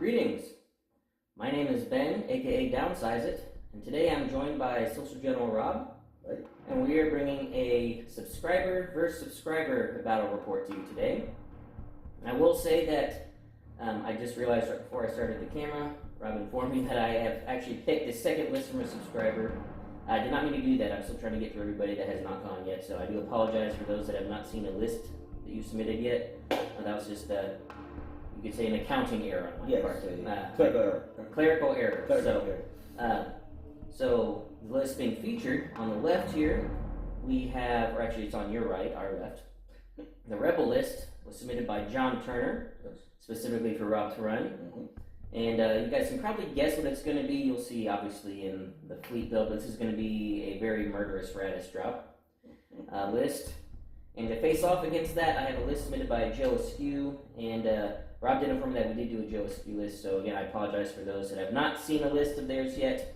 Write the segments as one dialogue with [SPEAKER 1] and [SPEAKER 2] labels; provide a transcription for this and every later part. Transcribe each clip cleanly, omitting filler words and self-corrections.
[SPEAKER 1] Greetings! My name is Ben, aka Downsize It, and today I'm joined by Social General Rob, and we are bringing a subscriber versus subscriber battle report to you today. And I will say that I just realized right before I started the camera, Rob informed me that I have actually picked a second list from a subscriber. I did not mean to do that. I'm still trying to get to everybody that has not gone yet, so I do apologize for those that have not seen a list that you submitted yet. That was just you could say an accounting error on my part. Clerical error. So the list being featured on the left here, we have, or actually it's on your right, our left. The Rebel list was submitted by John Turner, specifically for Rob to run. And you guys can probably guess what it's going to be. You'll see, obviously, in the fleet build, this is going to be a very murderous Raddus drop list. And to face off against that, I have a list submitted by Joe Askew, and Rob did inform me that we did do a Joe Askew list, so again, I apologize for those that have not seen a list of theirs yet.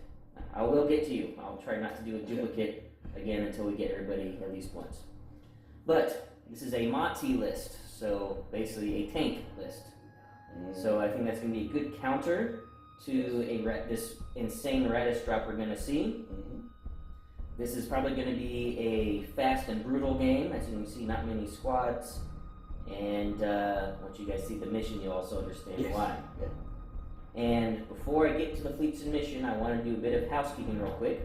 [SPEAKER 1] I will get to you. I'll try not to do a duplicate again until we get everybody at least once. But this is a Motti list, so basically a tank list. So I think that's going to be a good counter to this insane Raddus drop we're going to see. This is probably going to be a fast and brutal game. As you can see, not many squads. And once you guys see the mission, you'll also understand why. And before I get to the fleet submission, I want to do a bit of housekeeping real quick.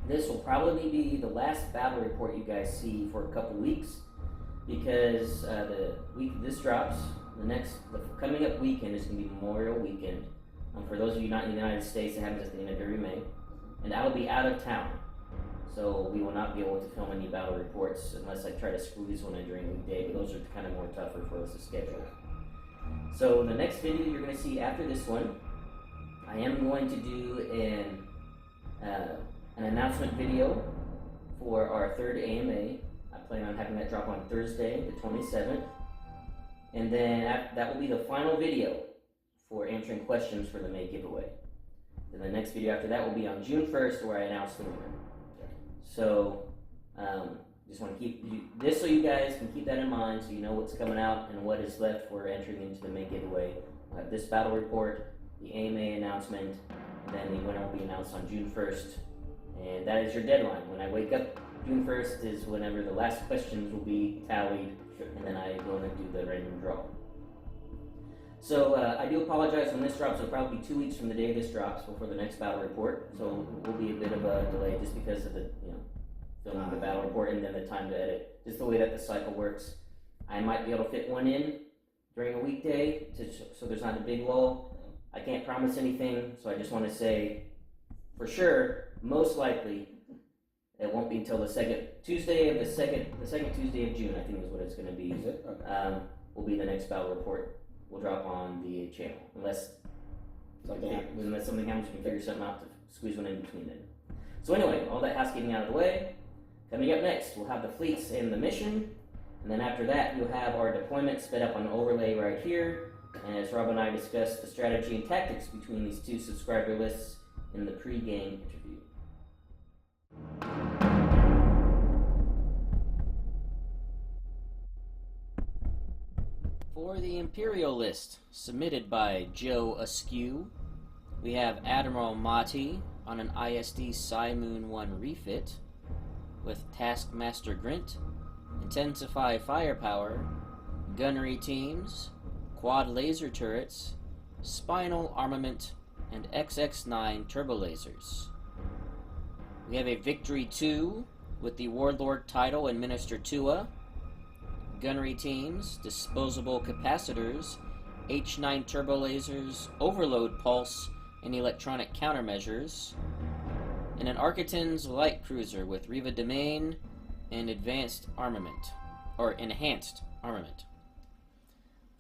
[SPEAKER 1] This will probably be the last battle report you guys see for a couple weeks, because the week this drops, the coming up weekend is going to be Memorial Weekend. For those of you not in the United States, it happens at the end of every May. And I will be out of town. So we will not be able to film any battle reports unless I try to squeeze one in during the weekday, but those are kind of more tougher for us to schedule. So the next video you're going to see after this one, I am going to do an announcement video for our third AMA. I plan on having that drop on Thursday, the 27th. And then that will be the final video for answering questions for the May giveaway. Then the next video after that will be on June 1st, where I announce the winner. So, just want to keep this so you guys can keep that in mind, so you know what's coming out and what is left for entering into the May giveaway. We'll have this battle report, the AMA announcement, and then the winner will be announced on June 1st. And that is your deadline. When I wake up, June 1st is whenever the last questions will be tallied, and then I'm going to do the random draw. So I do apologize when this drops. It'll probably be 2 weeks from the day this drops before the next battle report. So it will be a bit of a delay just because of the filming the battle report and then the time to edit. Just the way that the cycle works. I might be able to fit one in during a weekday, so there's not a big lull. I can't promise anything, so I just want to say for sure, most likely, it won't be until the second Tuesday of June, I think is what it's going to be.
[SPEAKER 2] Is it? Okay.
[SPEAKER 1] Will be the next battle report. Will drop on the channel unless something happens. We can figure something out to squeeze one in between then. So anyway, all that housekeeping out of the way. Coming up next, we'll have the fleets and the mission, and then after that, you'll have our deployment sped up on the overlay right here. And as Rob and I discussed the strategy and tactics between these two subscriber lists in the pre-game interview. For the Imperial list, submitted by Joe Askew, we have Admiral Motti on an ISD Simoon 1 refit with Taskmaster Grint, Intensify Firepower, Gunnery Teams, Quad Laser Turrets, Spinal Armament, and XX-9 Turbo Lasers. We have a Victory 2 with the Warlord title and Minister Tua, Gunnery Teams, Disposable Capacitors, H9 Turbo Lasers, Overload Pulse, and Electronic Countermeasures, and an Architon's Light Cruiser with Riva Domain and Enhanced Armament.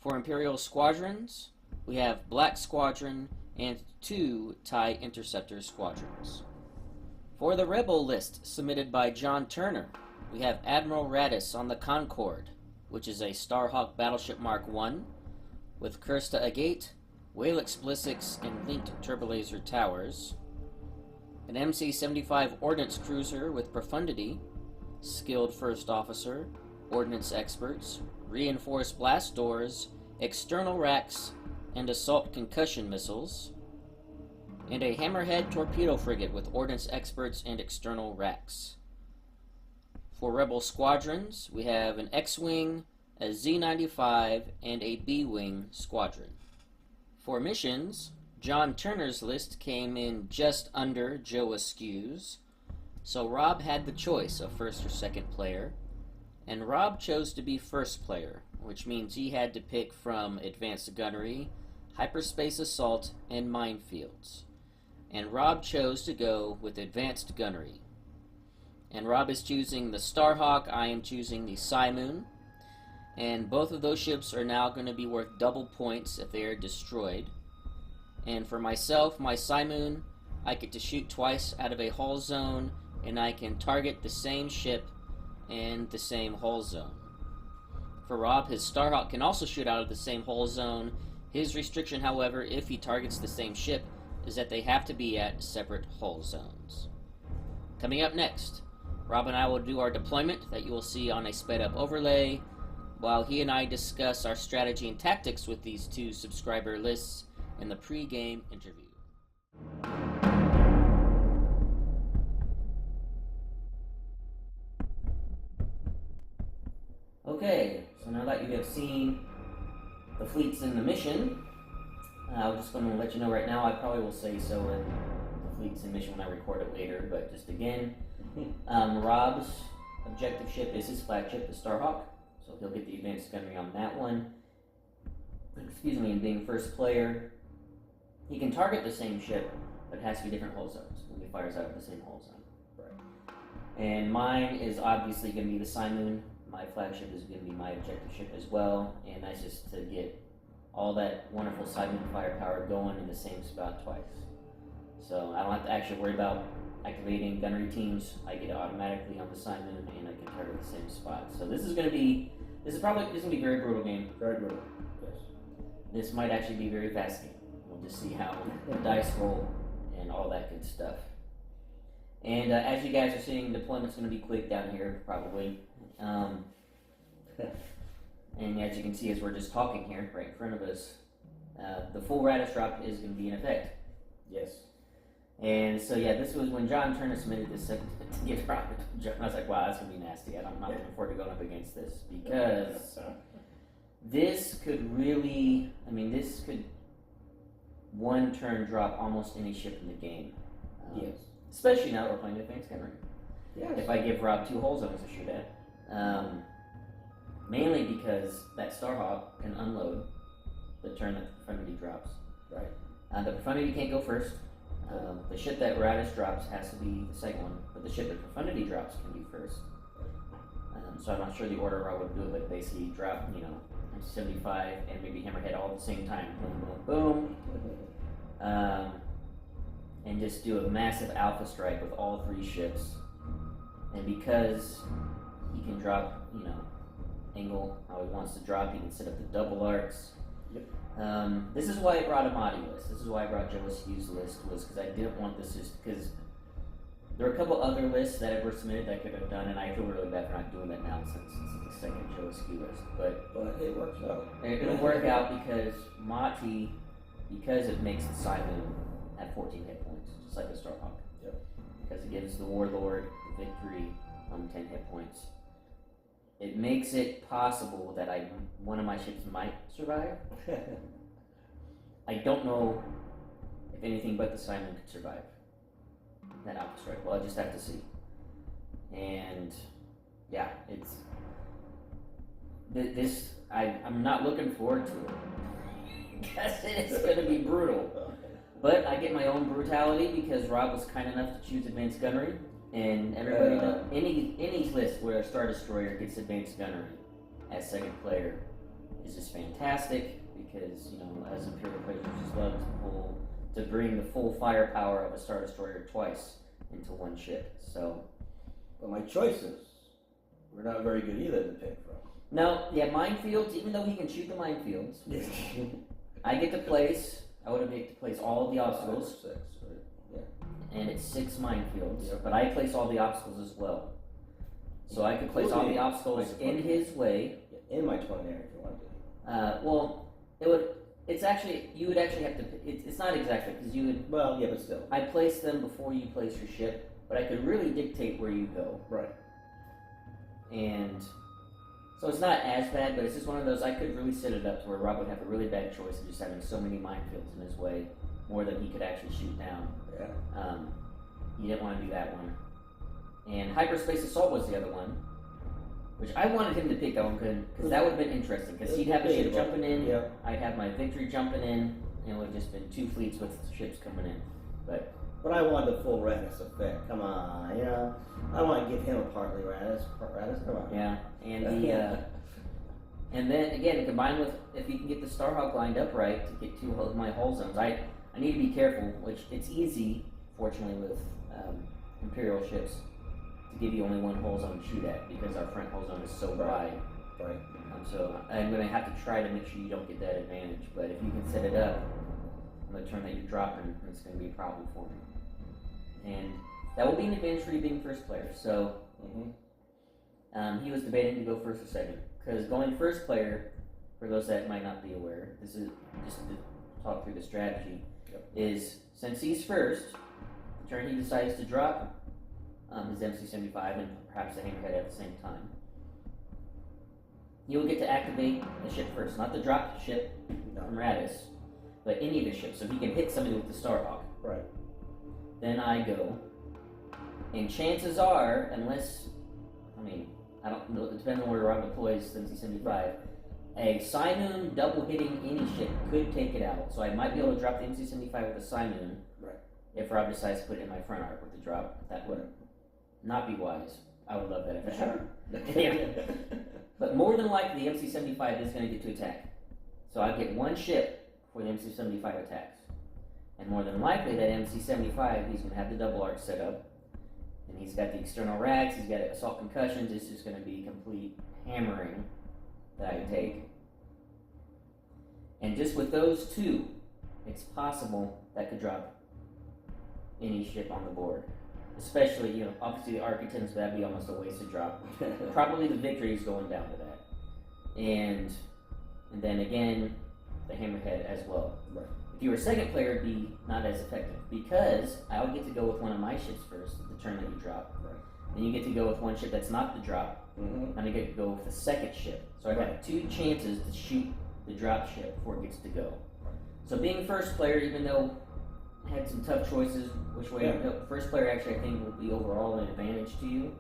[SPEAKER 1] For Imperial Squadrons, we have Black Squadron and 2 TIE Interceptor Squadrons. For the Rebel list submitted by John Turner, we have Admiral Raddus on the Concorde, which is a Starhawk Battleship Mark I, with Kursta Agate, Whale Explicics, and linked turbolaser towers. An MC-75 Ordnance Cruiser with Profundity, Skilled First Officer, Ordnance Experts, Reinforced Blast Doors, External Racks, and assault concussion missiles, and a Hammerhead torpedo frigate with ordnance experts and external racks. For Rebel squadrons, we have an X-Wing, a Z-95, and a B-Wing squadron. For missions, John Turner's list came in just under Joe Askew's, so Rob had the choice of first or second player, and Rob chose to be first player, which means he had to pick from Advanced Gunnery, Hyperspace Assault, and Minefields. And Rob chose to go with Advanced Gunnery. And Rob is choosing the Starhawk, I am choosing the Simoon, and both of those ships are now going to be worth double points if they are destroyed. And for myself, my Simoon, I get to shoot twice out of a hull zone, and I can target the same ship and the same hull zone. For Rob, his Starhawk can also shoot out of the same hull zone. His restriction, however, if he targets the same ship, is that they have to be at separate hull zones. Coming up next, Rob and I will do our deployment that you will see on a sped-up overlay, while he and I discuss our strategy and tactics with these two subscriber lists in the pre-game interview. Okay, so now that you have seen the fleets in the mission, I'm just going to let you know right now, I probably will say so in the fleets in mission when I record it later, but just again, Rob's objective ship is his flagship, the Starhawk, so he'll get the advanced gunnery on that one. Excuse me, and being first player, he can target the same ship, but it has to be different hull zones when he fires out of the same hull zone. Right. And mine is obviously going to be the Simoon. My flagship is going to be my objective ship as well, and that's just to get all that wonderful Simoon firepower going in the same spot twice. So I don't have to actually worry about activating gunnery teams. I get it automatically on the Simoon, and I can target the same spot. So this is going to be a very brutal game.
[SPEAKER 2] Very brutal. Yes.
[SPEAKER 1] This might actually be a very fast game. We'll just see how the dice roll and all that good stuff. And as you guys are seeing, deployment's going to be quick down here, probably. And as you can see, as we're just talking here, right in front of us, the full Raddus drop is going to be in effect.
[SPEAKER 2] Yes.
[SPEAKER 1] And so, yeah, this was when John Turner submitted this to get Rob. I was like, wow, that's going to be nasty. I'm not looking forward to going up against this, because this could really, this could one turn drop almost any ship in the game.
[SPEAKER 2] Yes.
[SPEAKER 1] Especially now that we're playing advanced gunnery.
[SPEAKER 2] Yes.
[SPEAKER 1] If I give Rob two hull zones to shoot at. Mainly because that Starhawk can unload the turn that the Profundity drops.
[SPEAKER 2] Right.
[SPEAKER 1] The Profundity can't go first. The ship that Raddus drops has to be the second one, but the ship that Profundity drops can be first. So I'm not sure the order Rob would do it, but basically drop, 75 and maybe Hammerhead all at the same time. Boom, boom, boom. And just do a massive alpha strike with all three ships. And because he can drop, angle how he wants to drop, he can set up the double arcs.
[SPEAKER 2] Yep.
[SPEAKER 1] This is why I brought a Motti list. This is why I brought Joe Askew's list, was because I didn't want this just because there are a couple other lists that were submitted that I could have done, and I feel really bad for not doing that now since it's the second Joe Askew list. But
[SPEAKER 2] it works out.
[SPEAKER 1] It'll work out because Motti, because it makes the Simoon have 14 hit points, just like the Starhawk.
[SPEAKER 2] Yep.
[SPEAKER 1] Because it gives the Warlord the victory on 10 hit points. It makes it possible that one of my ships might survive. I don't know if anything but the Simoon could survive that alpha strike. Well, I just have to see. And yeah, I'm not looking forward to it because it's going to be brutal. But I get my own brutality because Rob was kind enough to choose advanced gunnery. And everybody knows, any list where a Star Destroyer gets advanced gunnery as second player is just fantastic because, as Imperial players just love to bring the full firepower of a Star Destroyer twice into one ship. So,
[SPEAKER 2] but my choices were not very good either to pick from.
[SPEAKER 1] No, yeah, minefields, even though he can shoot the minefields, I would have to place all of the obstacles.
[SPEAKER 2] 6, right? Yeah.
[SPEAKER 1] And it's 6 minefields,
[SPEAKER 2] Yep.
[SPEAKER 1] but I place all the obstacles as well. So I could place all the obstacles in his way.
[SPEAKER 2] In my 20 area if you want to.
[SPEAKER 1] Well, it would. It's actually, you would actually have to, it's not exactly, because you would,
[SPEAKER 2] Well, yeah, but still.
[SPEAKER 1] I place them before you place your ship, but I could really dictate where you go.
[SPEAKER 2] Right.
[SPEAKER 1] And so it's not as bad, but it's just one of those, I could really set it up to where Rob would have a really bad choice of just having so many minefields in his way, more than he could actually shoot down.
[SPEAKER 2] Yeah.
[SPEAKER 1] You didn't want to do that one. And Hyperspace Assault was the other one, which I wanted him to pick that one because that would have been interesting, because he'd have a ship jumping in,
[SPEAKER 2] Yeah.
[SPEAKER 1] I'd have my Victory jumping in, and it would have just been 2 fleets with ships coming in. But
[SPEAKER 2] I wanted the full Raddus effect. Come on, you know. I want to give him a partly Raddus. Raddus, come on.
[SPEAKER 1] yeah, and the and then again, combined with if you can get the Starhawk lined up right to get 2 of my hull zones, I need to be careful. Which it's easy, fortunately, with Imperial ships to give you only 1 hull zone to shoot at because our front hull zone is so wide.
[SPEAKER 2] Right.
[SPEAKER 1] So I'm going to have to try to make sure you don't get that advantage. But if you can set it up on the turn that you're dropping, it's going to be a problem for me. And that will be an advantage for you being first player. So he was debating to go first or second. Because going first player, for those that might not be aware, this is just to talk through the strategy, is since he's first, the turn he decides to drop his MC-75 and perhaps the Hammerhead at the same time, he will get to activate the ship first. Not the drop ship from Raddus, but any of the ships. So he can hit somebody with the Starhawk.
[SPEAKER 2] Right.
[SPEAKER 1] Then I go, and chances are, unless, I don't know, it depends on where Rob deploys the MC-75, a Simoon double hitting any ship could take it out. So I might be able to drop the MC-75 with a Simoon if Rob decides to put it in my front arc with the drop. That would not be wise. I would love that if it happened. Yeah. But more than likely, the MC-75 is going to get to attack. So I get 1 ship before the MC-75 attacks. And more than likely, that MC-75, he's going to have the double arc set up. And he's got the external racks, he's got assault concussions. It's just going to be complete hammering that I take. And just with those 2, it's possible that could drop any ship on the board. Especially, obviously the Architects, that'd be almost a wasted drop. Probably the Victory is going down to that. And then again, the Hammerhead as well.
[SPEAKER 2] Right.
[SPEAKER 1] If you were a second player, it'd be not as effective because I'll get to go with one of my ships first, the turn that you drop.
[SPEAKER 2] Right.
[SPEAKER 1] Then you get to go with 1 ship that's not the drop, and I get to go with the second ship. So I got 2 chances to shoot the drop ship before it gets to go. So being first player, even though I had some tough choices, which way first player actually I think will be overall an advantage to you,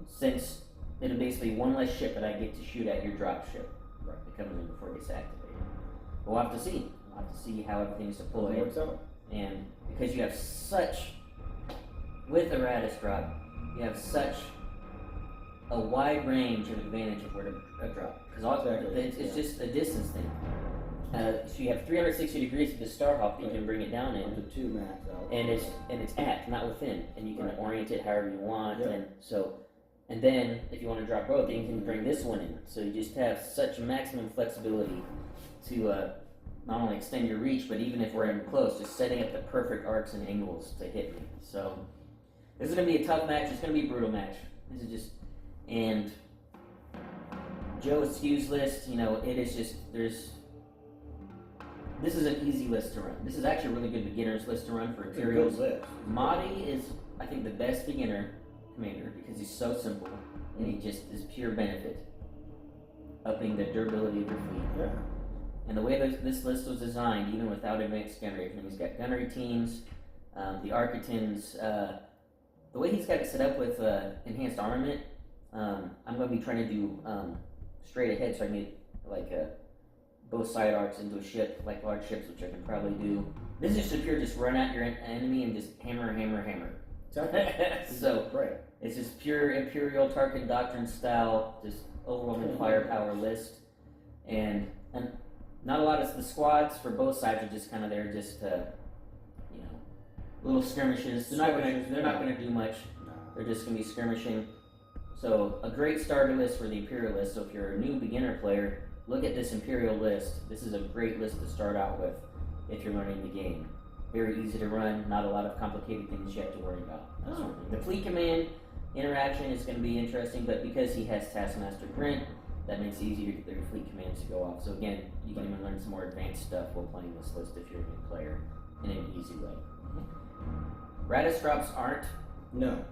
[SPEAKER 1] since it'll basically 1 less ship that I get to shoot at your drop ship that comes in before it gets activated. But we'll have to see. We'll have to see how everything's deployed. And because you have such, with the Raddus drop, you have such a wide range of advantage of where to drop. Because it's just a distance thing. So you have 360 degrees with the Starhawk that you can bring it down in.
[SPEAKER 2] Up to 2 max out.
[SPEAKER 1] And it's at, not within. And you can orient it however you want.
[SPEAKER 2] Yep.
[SPEAKER 1] And then if you want to drop both, then you can bring this one in. So you just have such maximum flexibility to not only extend your reach, but even if we're in close, just setting up the perfect arcs and angles to hit me. So this is going to be a tough match. It's going to be a brutal match. This is just, and Joe Askew's list, it is just, this is an easy list to run. This is actually a really good beginner's list to run for Imperials. Motti is, I think, the best beginner commander because he's so simple and he just is pure benefit, upping the durability of your fleet.
[SPEAKER 2] Yeah.
[SPEAKER 1] And the way this list was designed, even without advanced gunnery, he's got gunnery teams, the Architects, the way he's got it set up with enhanced armament, I'm going to be trying to do straight ahead so I can get both side arcs into a ship, like large ships, which I can probably do. This is just a pure just run at your enemy and just hammer. So it's just pure Imperial Tarkin Doctrine style, just overwhelming firepower list. And not a lot of the squads for both sides are just kind of there just to, little skirmishes. They're not gonna do much.
[SPEAKER 2] No.
[SPEAKER 1] They're just gonna be skirmishing. So a great starter list for the Imperial list. So if you're a new beginner player, look at this Imperial list. This is a great list to start out with if you're learning the game. Very easy to run, not a lot of complicated things you have to worry about. That sort of thing. The fleet command interaction is going to be interesting, but because he has Taskmaster Brent, that that makes it easier to get their fleet commands to go off. So again, you can even learn some more advanced stuff while playing this list if you're a new player in an easy way. Raddus drops aren't
[SPEAKER 2] No.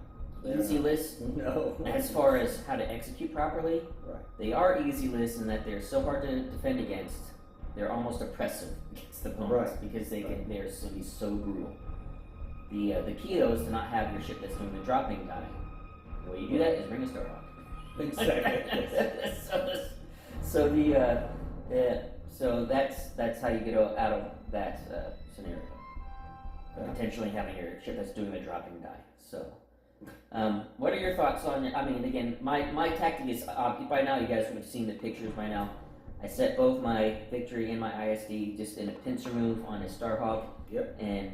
[SPEAKER 1] easy lists
[SPEAKER 2] No.
[SPEAKER 1] as far as how to execute properly.
[SPEAKER 2] Right.
[SPEAKER 1] They are easy lists in that they're so hard to defend against. They're almost oppressive against the opponents because they're so brutal. The key though is to not have your ship that's doing the dropping die. The way you do that is bring a Starhawk.
[SPEAKER 2] Exactly.
[SPEAKER 1] So that's how you get out of that scenario. Potentially having your ship that's doing the dropping die. So, what are your thoughts on it? I mean, again, my tactic is by now. You guys would have seen the pictures by now. I set both my Victory and my ISD just in a pincer move on his Starhawk.
[SPEAKER 2] Yep.
[SPEAKER 1] And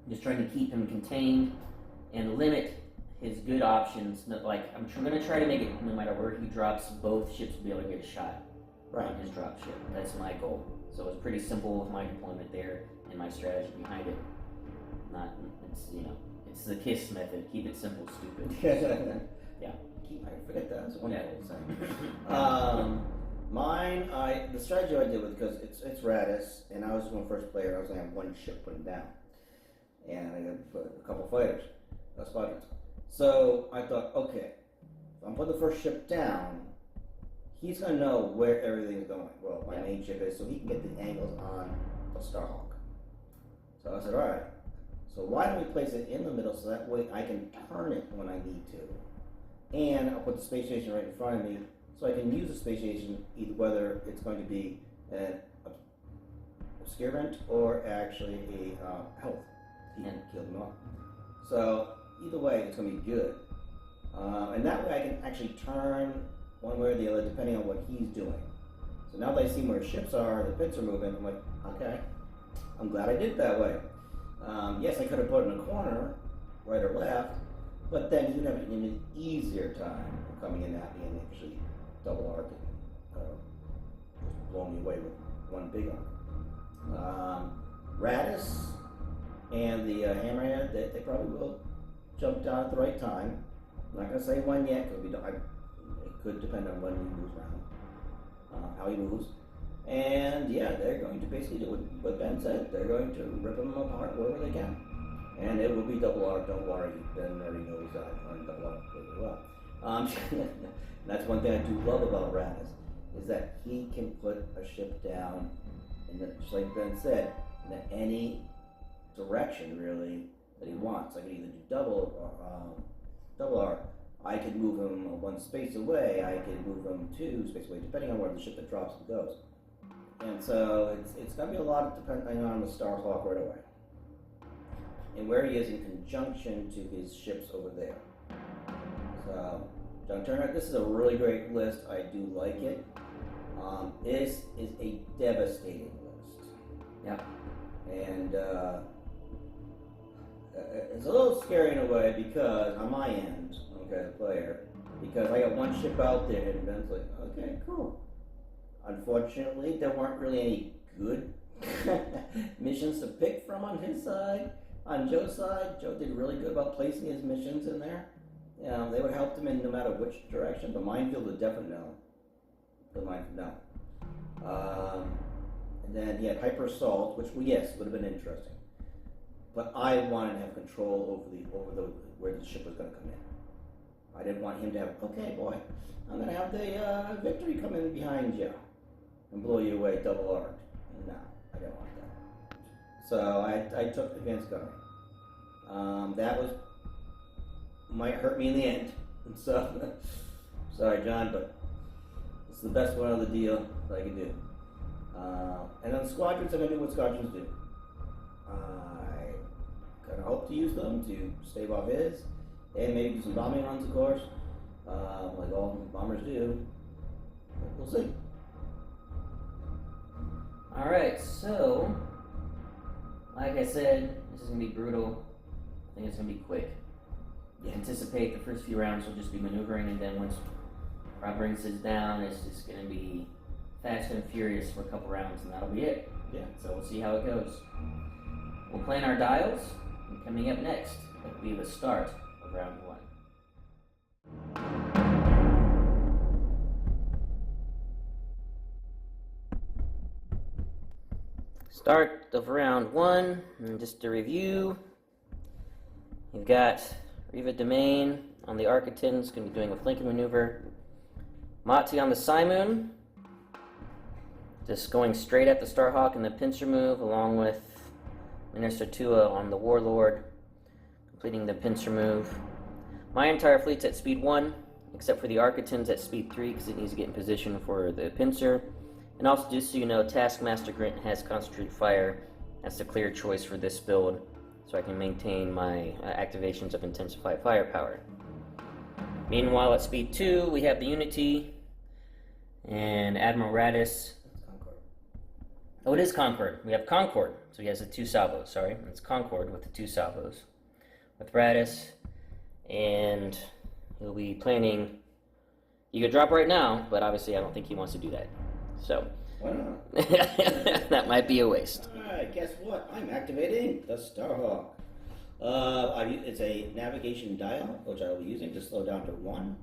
[SPEAKER 1] just trying to keep him contained and limit his good options. Like I'm going to try to make it no matter where he drops, both ships will be able to get a shot on his drop ship. That's my goal. So it's pretty simple with my deployment there and my strategy behind it. It's the KISS method. Keep it simple, stupid. Yeah.
[SPEAKER 2] I forget that. It's a wonderful saying. Mine, the strategy I did with, because it's Raddus, and I was going first player, I was going to have one ship put him down. And I got a couple fighters, squadrons. So I thought, okay, if I'm putting the first ship down, he's going to know where everything's going. Well, my main ship is, so he can get the angles on the Starhawk. So I said, all right, so why don't we place it in the middle so that way I can turn it when I need to. And I'll put the space station right in front of me so I can use the space station either whether it's going to be an obscurement or actually a health. He can kill them off. So either way, it's going to be good. And that way I can actually turn one way or the other depending on what he's doing. So now that I see where ships are, the pits are moving, I'm like, okay, I'm glad I did it that way. Yes, I could have put it in a corner, right or left, but then you'd have an even easier time coming in at me and actually double arcing, just blowing me away with one big arc. Raddus and the Hammerhead, they probably will jump down at the right time. I'm not going to say when yet, because it could depend on when he moves around, how he moves. And yeah, they're going to basically do what Ben said. They're going to rip them apart wherever they can. And it will be double arc, don't worry. Ben already knows that on double arc really well. That's one thing I do love about Raddus, is that he can put a ship down, and just like Ben said, in any direction really that he wants. I can either do double arc. I could move him one space away. I could move him two space away, depending on where the ship that drops him goes. And so it's going to be a lot depending on the Starhawk right away, and where he is in conjunction to his ships over there. So, John Turner, this is a really great list. I do like it. This is a devastating list.
[SPEAKER 1] Yeah. And
[SPEAKER 2] it's a little scary in a way because on my end, okay, the player, because I got one ship out there and Ben's like, okay, cool. Unfortunately, there weren't really any good missions to pick from on his side. On Joe's side, Joe did really good about placing his missions in there. They would help him in no matter which direction. The minefield was definitely no. The minefield, no. And then he had Hyper Assault, which, yes, would have been interesting. But I wanted to have control over where the ship was going to come in. I didn't want him to have, okay, boy, I'm going to have the Victory come in behind you and blow you away double arc. No, I didn't want that. So I took advanced gunnery. That might hurt me in the end. So, sorry, John, but it's the best one of the deal that I can do. And then the squadrons, I'm going to do what squadrons do. I kind of hope to use them to stave off his, and maybe do some bombing runs, of course, like all bombers do. But we'll see.
[SPEAKER 1] Alright, so, like I said, this is going to be brutal. I think it's going to be quick. You anticipate the first few rounds will just be maneuvering, and then once Rob brings this down, it's just going to be fast and furious for a couple rounds, and that'll be it.
[SPEAKER 2] Yeah.
[SPEAKER 1] So we'll see how it goes. We'll plan our dials, and coming up next, it'll be the start of round one. Start of round 1, and just to review, you've got Riva Domain on the Architins, going to be doing a flanking maneuver. Motti on the Simoon, just going straight at the Starhawk in the pincer move, along with Minister Tua on the Warlord, completing the pincer move. My entire fleet's at speed 1, except for the Architins at speed 3, because it needs to get in position for the pincer. And also, just so you know, Taskmaster Grint has Concentrate Fire. That's the clear choice for this build, so I can maintain my activations of Intensified Firepower. Meanwhile, at speed 2, we have the Unity and Admiral Raddus. Oh, it is Concord. We have Concord, so he has the 2 salvos, sorry. It's Concord with the 2 salvos. With Raddus, and he'll be planning... You could drop right now, but obviously I don't think he wants to do that. So,
[SPEAKER 2] Why not?
[SPEAKER 1] that might be a waste.
[SPEAKER 2] Alright, guess what? I'm activating the Starhawk. It's a navigation dial, which I will be using to slow down to 1.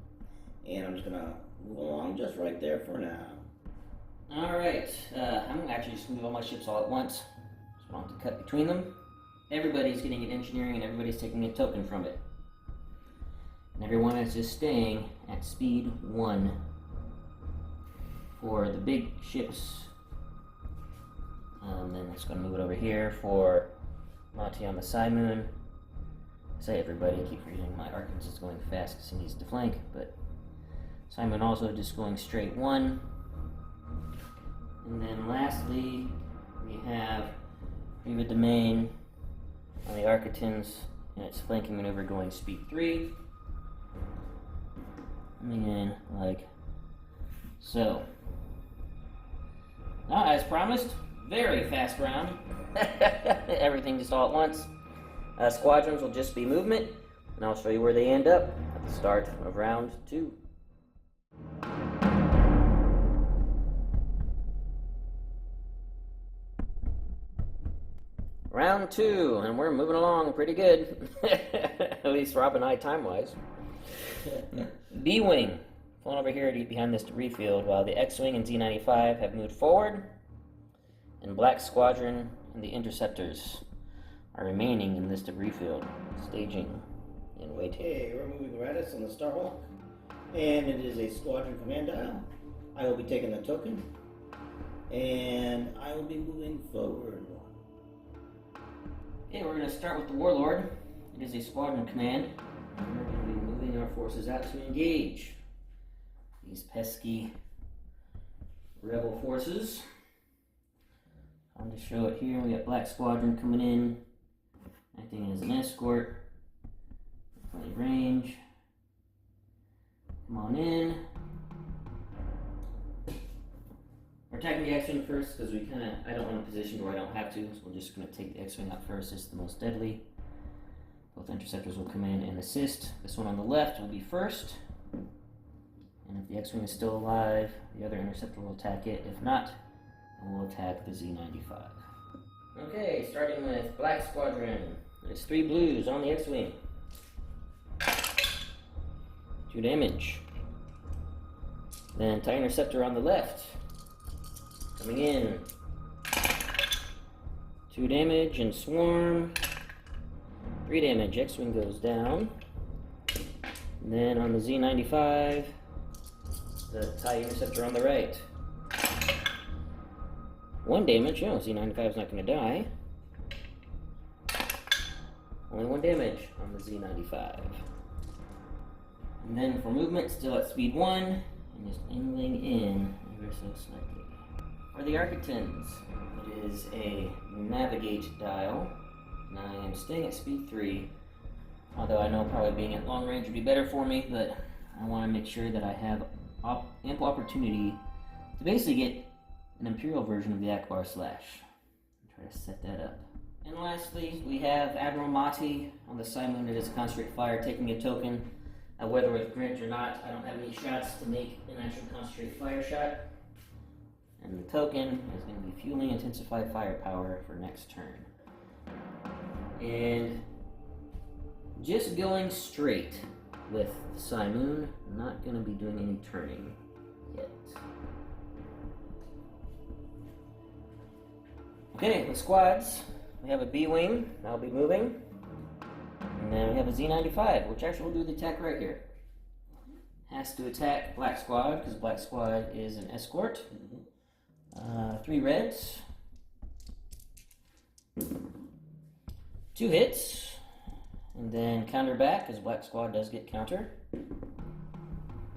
[SPEAKER 2] And I'm just going to move along just right there for now.
[SPEAKER 1] Alright, I'm going to actually just move all my ships all at once, so I don't have to cut between them. Everybody's getting an engineering and everybody's taking a token from it. And everyone is just staying at speed 1 for the big ships. Then it's going to move it over here for Motti on the Simoon. Say everybody, I keep forgetting my Archons is going fast because he needs to flank, but Simoon also just going straight 1. And then lastly, we have Riva Domain on the Architins, and its flanking maneuver going speed 3. Coming in like so. Now, as promised, very fast round. Everything just all at once. Squadrons will just be movement, and I'll show you where they end up at the start of round 2. Round 2, and we're moving along pretty good. At least Rob and I time-wise. B-Wing, flown over here behind this debris field, while the X-Wing and Z-95 have moved forward, and Black Squadron and the Interceptors are remaining in this debris field, staging and waiting.
[SPEAKER 2] Okay, we're moving Raddus on the Starhawk, and it is a squadron command dial. I will be taking the token, and I will be moving forward.
[SPEAKER 1] Okay, we're going to start with the Warlord. It is a squadron command. We're going to be moving our forces out to engage these pesky rebel forces. I'm to show it here. We got Black Squadron coming in, acting as an escort. Play range. Come on in. We're attacking the X-Wing first because I don't want to position where I don't have to, so we're just going to take the X-Wing out first. It's the most deadly. Both interceptors will come in and assist. This one on the left will be first. And if the X-Wing is still alive, the other interceptor will attack it. If not, we'll attack the Z-95. Okay, starting with Black Squadron. It's 3 blues on the X-Wing. 2 damage. Then TIE Interceptor on the left. Coming in. 2 damage and Swarm. 3 damage. X-Wing goes down. And then on the Z-95, the TIE Interceptor on the right. 1 damage. Oh, Z-95 is not going to die. Only 1 damage on the Z-95. And then for movement, still at speed 1, and just angling in ever so slightly. For the Architins, it is a navigate dial, and I am staying at speed 3, although I know probably being at long range would be better for me, but I want to make sure that I have ample opportunity to basically get an Imperial version of the Akbar Slash. Try to set that up. And lastly, we have Admiral Motti on the Simoon. It is a Concentrate Fire, taking a token. Whether with Grint or not, I don't have any shots to make an actual Concentrate Fire shot. And the token is going to be fueling Intensified Firepower for next turn. And just going straight with Simoon, not going to be doing any turning yet. Okay, the squads. We have a B-wing, that'll be moving. And then we have a Z-95, which actually will do the attack right here. Has to attack Black Squad, because Black Squad is an escort. 3 reds. 2 hits. And then counter back, because Black Squad does get counter.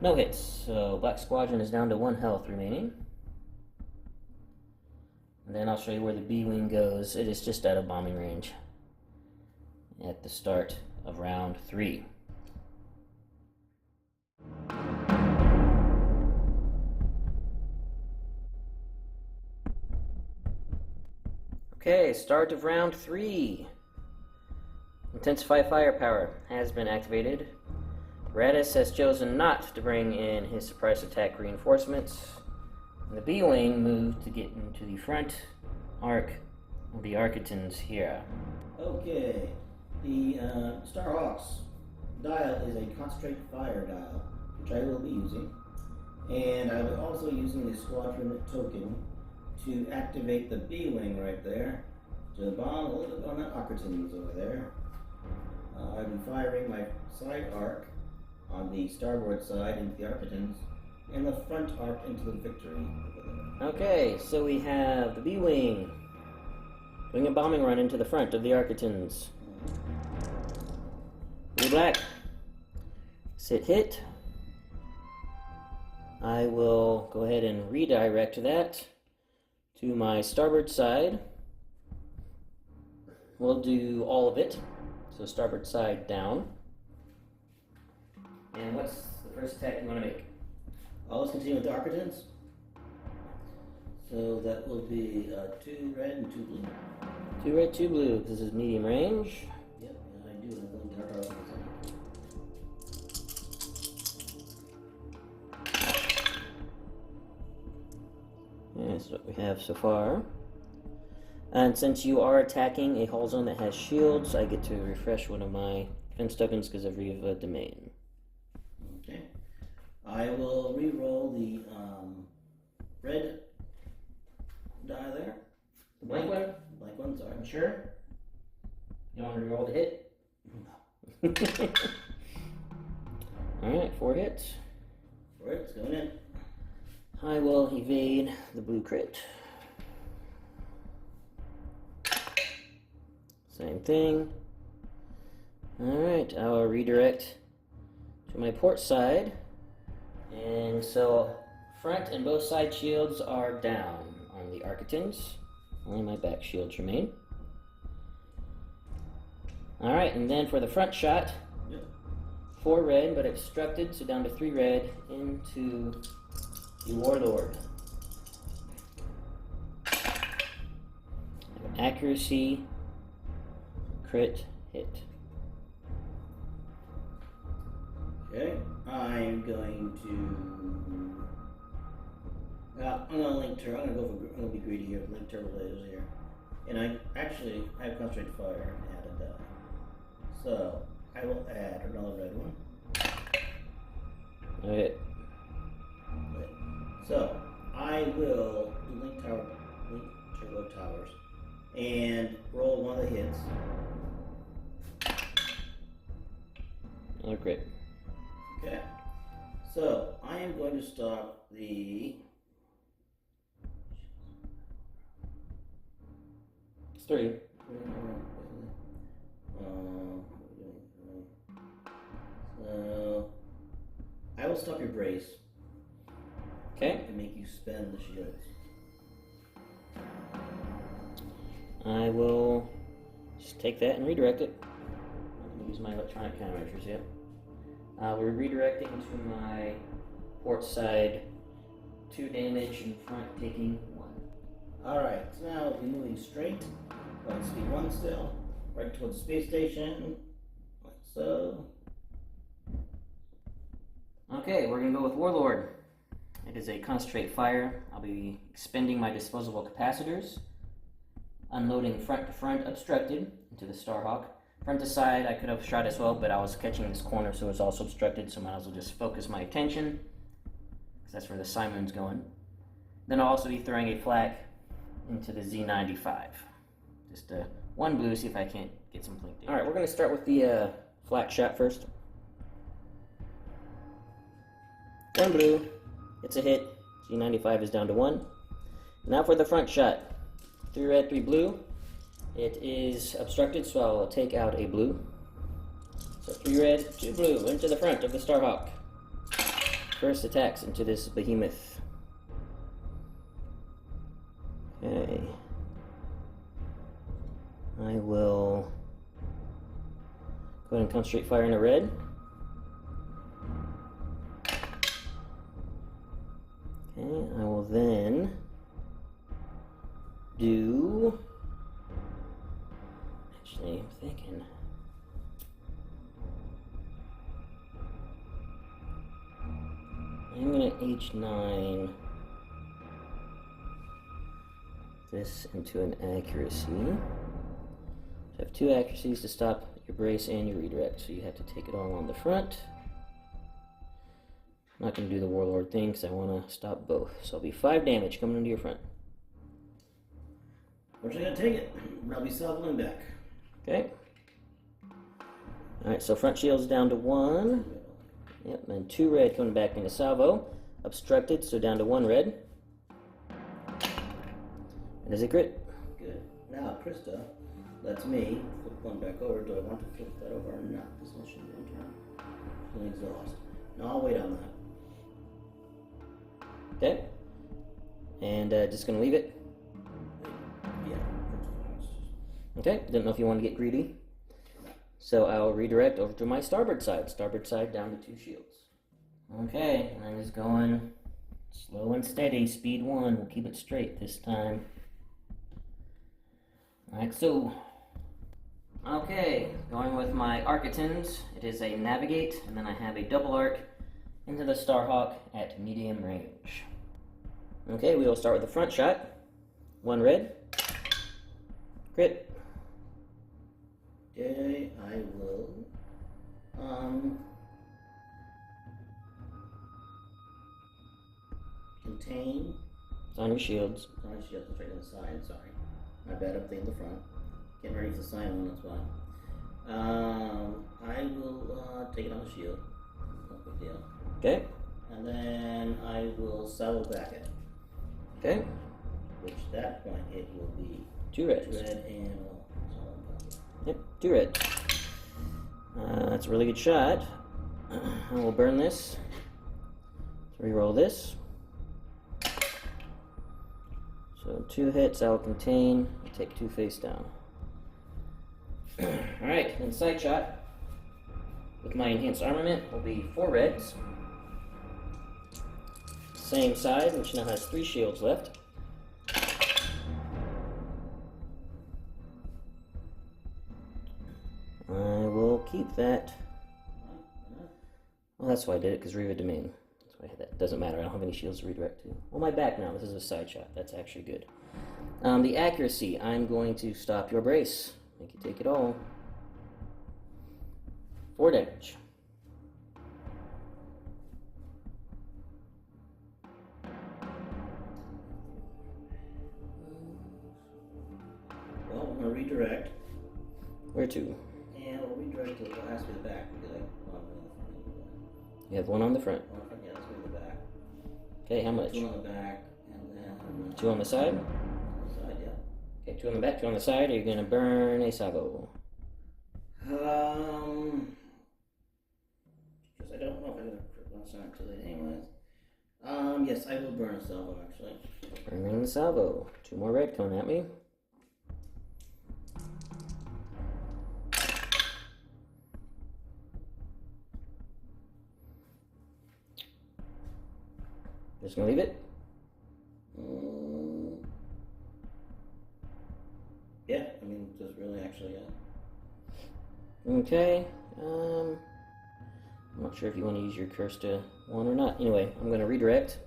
[SPEAKER 1] No hits, so Black Squadron is down to 1 health remaining. And then I'll show you where the B-wing goes. It is just out of bombing range at the start of round 3. Okay, start of round 3. Intensify firepower has been activated. Raddus has chosen not to bring in his surprise attack reinforcements. And the B-wing moved to get into the front arc of the Architans here.
[SPEAKER 2] Okay, the Starhawk's dial is a concentrate fire dial, which I will be using. And I will also using the squadron token to activate the B-wing right there to bomb a little bit on the Architans over there. I'll be firing my side arc on the starboard side into the Architans and the front arc into the Victory over there.
[SPEAKER 1] Okay, so we have the B-wing doing a bombing run into the front of the Architans. Blue black. Sit hit. I will go ahead and redirect that to my starboard side. We'll do all of it. So starboard side down. And what's the first attack you want to make?
[SPEAKER 2] Let's continue with the Architans. So that will be 2 red and 2 blue.
[SPEAKER 1] 2 red, 2 blue. This is medium range.
[SPEAKER 2] Yep, I do have one dark Architans.
[SPEAKER 1] That's what we have so far. And since you are attacking a hull zone that has shields, I get to refresh one of my defense tokens because of Riva Domain.
[SPEAKER 2] Okay. I will re-roll the red die there.
[SPEAKER 1] The blank one?
[SPEAKER 2] Blank one, sorry.
[SPEAKER 1] I'm sure. You want to re-roll the hit?
[SPEAKER 2] No.
[SPEAKER 1] Alright, 4 hits.
[SPEAKER 2] 4 hits going in.
[SPEAKER 1] I will evade the blue crit. Same thing. Alright, I will redirect to my port side. And so front and both side shields are down on the Architans. Only my back shields remain. Alright, and then for the front shot, 4 red, but obstructed, so down to 3 red into the Warlord. Accuracy, crit, hit.
[SPEAKER 2] Okay, I'm going to. I'm gonna link turbo. I'm gonna be greedy here. Link turbo lasers here, and I have concentrated fire and add a die. So I will add another red one.
[SPEAKER 1] Okay.
[SPEAKER 2] So I will do link turbo towers, and roll one of the hits.
[SPEAKER 1] Another crit.
[SPEAKER 2] Okay. So I am going to stop the.
[SPEAKER 1] It's 3.
[SPEAKER 2] So I will stop your brace.
[SPEAKER 1] Okay.
[SPEAKER 2] And make you spend the shields.
[SPEAKER 1] I will just take that and redirect it. I'm going to use my electronic countermeasures yet. We're redirecting to my port side. 2 damage in front, taking 1.
[SPEAKER 2] Alright, so now we'll be moving straight. Going speed 1 still. Right towards the space station. Like so.
[SPEAKER 1] Okay, we're going to go with Warlord. It is a concentrate fire. I'll be expending my disposable capacitors. Unloading front to front, obstructed, into the Starhawk. Front to side, I could have shot as well, but I was catching this corner, so it was also obstructed, so I might as well just focus my attention, because that's where the Simon's going. Then I'll also be throwing a flak into the Z95. Just one blue, see if I can't get some blink damage. Alright, we're going to start with the flat shot first. One blue, it's a hit. Z95 is down to 1. Now for the front shot. 3 red, 3 blue. It is obstructed, so I'll take out a blue. So 3 red, 2 blue, into the front of the Starhawk. First attacks into this behemoth. Okay. I will go ahead and concentrate fire in a red. Okay, I will then do... Actually, I'm thinking... I'm going to H9 this into an accuracy. I have 2 accuracies to stop your brace and your redirect, so you have to take it all on the front. I'm not going to do the Warlord thing because I want to stop both. So it'll be 5 damage coming into your front.
[SPEAKER 2] We're just going to take it. I'll be salvoing back.
[SPEAKER 1] Okay. Alright, so front shield's down to 1. Yep, and 2 red coming back into salvo. Obstructed, so down to 1 red. And is it crit?
[SPEAKER 2] Good. Now, Krista, that's me. Flip one back over. Do I want to flip that over or not? This one should be on turn. An exhaust. No, I'll wait on that.
[SPEAKER 1] Okay. And just gonna leave it.
[SPEAKER 2] Yeah.
[SPEAKER 1] Okay, didn't know if you wanted to get greedy. So I'll redirect over to my starboard side. Starboard side down to 2 shields. Okay, I'm just going slow and steady. Speed 1. We'll keep it straight this time. Alright, so... Okay, going with my Architons. It is a navigate, and then I have a double arc into the Starhawk at medium range. Okay, we will start with the front shot. 1 red. Crit.
[SPEAKER 2] Okay, I will contain.
[SPEAKER 1] It's on your shields.
[SPEAKER 2] It's on my shield, it's right on the side, sorry. My bad, up there in the front. Getting ready for the sign one, that's why. I will take it on the shield. No big deal.
[SPEAKER 1] Okay.
[SPEAKER 2] And then I will saddle back it.
[SPEAKER 1] Okay.
[SPEAKER 2] Which at that point it will be
[SPEAKER 1] 2 reds.
[SPEAKER 2] 2 red and
[SPEAKER 1] Yep, 2 red. That's a really good shot. I will burn this. Reroll this. So 2 hits, I will contain. Take 2 face down. Alright, then side shot. With my enhanced armament will be 4 reds. Same side, which now has 3 shields left. I will keep that. Well, that's why I did it, because Riva Domain. That's why that doesn't matter. I don't have any shields to redirect to. Well, my back now. This is a side shot. That's actually good. The accuracy. I'm going to stop your brace. Make you take it all. 4 damage.
[SPEAKER 2] well, I'm gonna redirect.
[SPEAKER 1] Where to?
[SPEAKER 2] And we'll redirect to the last to the back because I want to in the front.
[SPEAKER 1] You have 1 on the front.
[SPEAKER 2] One on the front, yeah, let's go in the back.
[SPEAKER 1] Okay, how much?
[SPEAKER 2] 2 on the back, and then
[SPEAKER 1] 2 on the side?
[SPEAKER 2] on the side, yeah.
[SPEAKER 1] Okay, 2 on the back, 2 on the side. Are you going to burn a salvo?
[SPEAKER 2] Because I don't know if I'm gonna sign to it anyways. Yes, I will burn a salvo actually.
[SPEAKER 1] Burning the salvo. 2 more red coming at me. Just gonna leave it?
[SPEAKER 2] Yeah, I mean, just really actually, yeah.
[SPEAKER 1] Okay. I'm not sure if you want to use your curse to 1 or not. Anyway, I'm going to redirect.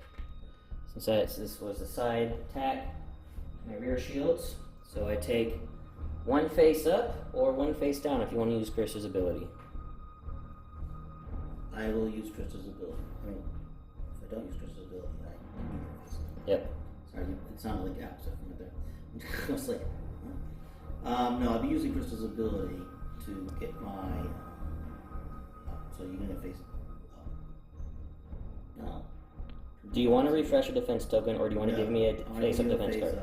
[SPEAKER 1] Since this was a side attack, my rear shields. So I take 1 face up or 1 face down if you want to use Krista's ability.
[SPEAKER 2] I will use Krista's ability. I mean, if I don't use Krista's ability, I can use this.
[SPEAKER 1] Yep.
[SPEAKER 2] Sorry, it sounded like stuff from right there. I was like, no, I'll be using Crystal's ability to get my. So you're gonna face. No.
[SPEAKER 1] Do you want to refresh a defense token, or do you want to give me a face-up defense card?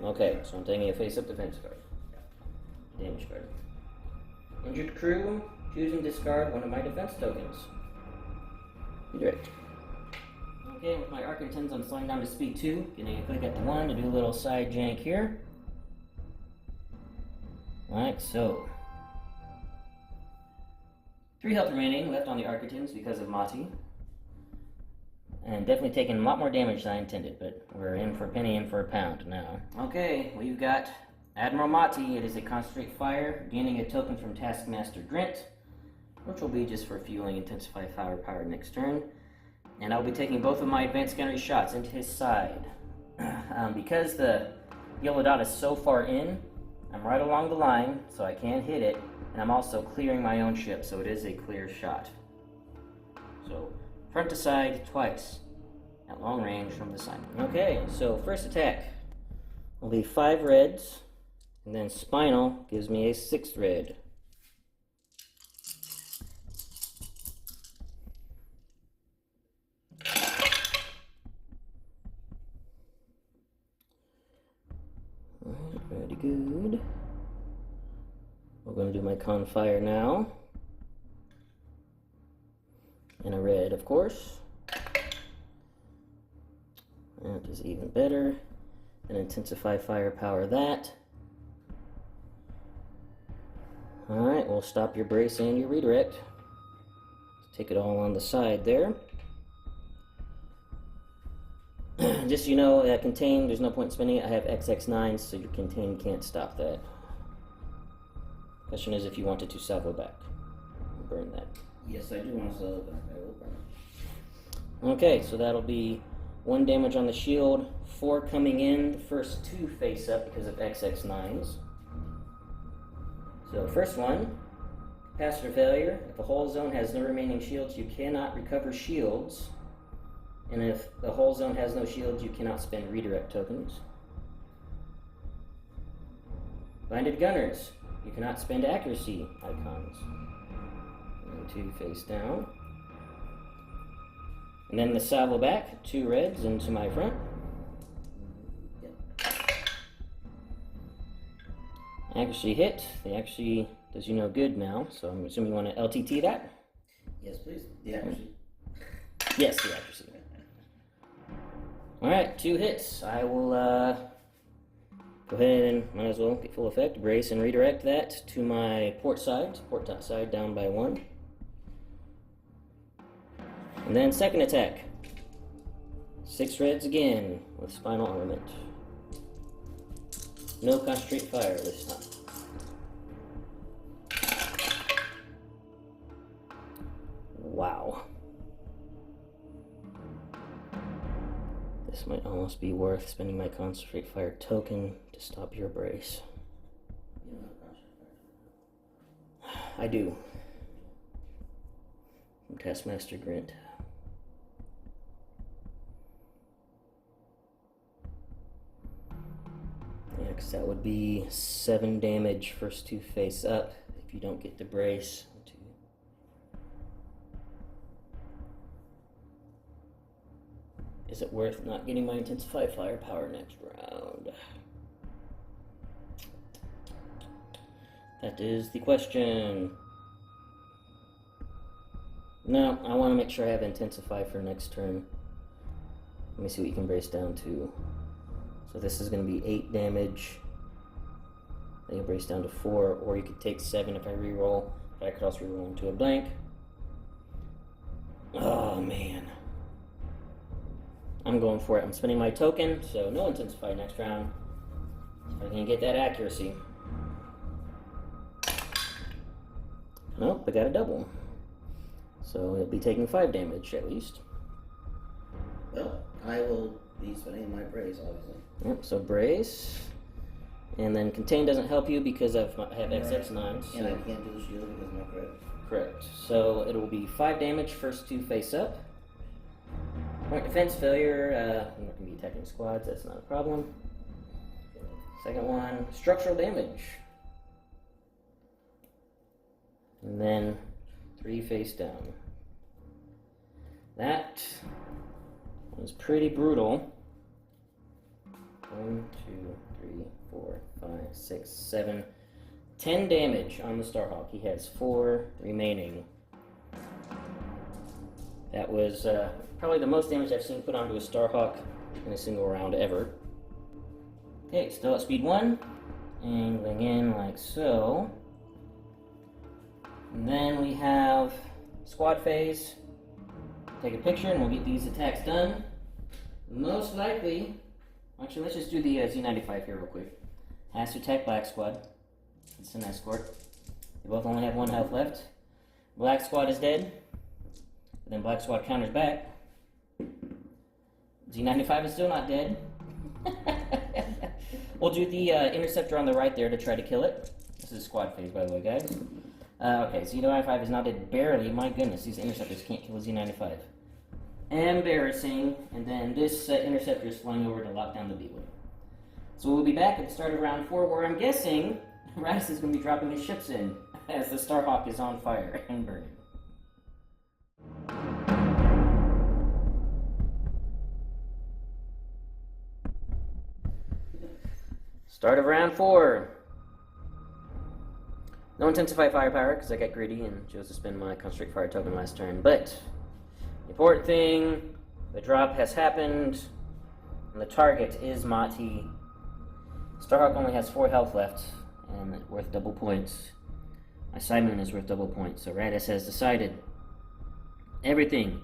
[SPEAKER 1] Okay, so I'm taking a face-up defense card. Damage card. Injured crew, choose and discard one of my defense tokens. Redirect. Okay, with my Architens, I'm slowing down to speed 2, getting a click at the 1 to do a little side jank here. Like so. 3 health remaining left on the Architens because of Motti. And definitely taking a lot more damage than I intended, but we're in for a penny, in for a pound now. Okay, we've got Admiral Motti. It is a concentrate fire, gaining a token from Taskmaster Grint, which will be just for fueling Intensify Firepower next turn. And I'll be taking both of my advanced gunnery shots into his side. Because the yellow dot is so far in, I'm right along the line, so I can hit it, and I'm also clearing my own ship, so it is a clear shot. So, front to side twice, at long range from the side. Okay, so first attack will be 5 reds, and then Spinal gives me a 6th red. Very good. We're going to do my con fire now. And a red, of course. That is even better. And Intensify Firepower that. Alright, we'll stop your brace and your redirect. Take it all on the side there. Just so you know, contain, there's no point spinning it. I have XX9, so your contain can't stop that. Question is if you wanted to salvo back. Burn that.
[SPEAKER 2] Yes, I do want to salvo back. I will burn it.
[SPEAKER 1] Okay, so that'll be 1 damage on the shield, 4 coming in, the first 2 face up because of XX9s. So first one, capacitor failure. If the whole zone has no remaining shields, you cannot recover shields. And if the whole zone has no shields, you cannot spend redirect tokens. Blinded Gunners. You cannot spend accuracy icons. And 2 face down. And then the salvo back, 2 reds into my front. Accuracy hit. The accuracy does you no good now, so I'm assuming you want to LTT that?
[SPEAKER 2] Yes, please. The accuracy.
[SPEAKER 1] Yes, the accuracy. Alright, 2 hits. I will go ahead and might as well get full effect. Brace and redirect that to my port side. Port side down by 1. And then second attack. 6 reds again with Spinal Armament. No concentrate fire this time. Wow. This might almost be worth spending my concentrate fire token to stop your brace.
[SPEAKER 2] You don't have concentrate fire.
[SPEAKER 1] I do. From Taskmaster Grint. Yeah, because that would be 7 damage first 2 face up if you don't get the brace. Is it worth not getting my Intensify Firepower next round? That is the question. No, I want to make sure I have Intensify for next turn. Let me see what you can brace down to. So this is going to be 8 damage. Then you brace down to 4, or you could take 7 if I reroll. But I could also reroll into a blank. Oh man. I'm going for it. I'm spending my token, so no Intensify next round. If I can get that accuracy. Nope, I got a double. So it'll be taking 5 damage at least.
[SPEAKER 2] Well, I will be spending my brace, obviously.
[SPEAKER 1] Yep, so brace. And then contain doesn't help you because I have XX9. So.
[SPEAKER 2] And I can't do the shield because of my credit.
[SPEAKER 1] Correct. So it will be 5 damage first 2 face up. Point defense failure. We're not going to be attacking squads. That's not a problem. Second one, structural damage. And then 3 face down. That was pretty brutal. 1, 2, 3, 4, 5, 6, 7, 10 damage on the Starhawk. He has 4 remaining. That was probably the most damage I've seen put onto a Starhawk in a single round ever. Okay, still at speed 1. Angling in like so. And then we have squad phase. Take a picture and we'll get these attacks done. Most likely, actually let's just do the Z95 here real quick. Has to attack Black Squad. It's an escort. They both only have 1 health left. Black Squad is dead. And then Black Squad counters back. Z95 is still not dead. We'll do the interceptor on the right there to try to kill it. This is squad phase, by the way, guys. Okay, Z95 is now dead barely. My goodness, these interceptors can't kill Z95. Embarrassing. And then this interceptor is flying over to lock down the B-wing. So we'll be back at the start of round 4, where I'm guessing Raddus is going to be dropping his ships in as the Starhawk is on fire and burning. Start of round 4. No intensify firepower because I got greedy and chose to spend my concentrate fire token last turn. But the important thing, the drop has happened, and the target is Motti. Starhawk only has 4 health left and worth double points. My Simoon is worth double points, so Raddus has decided everything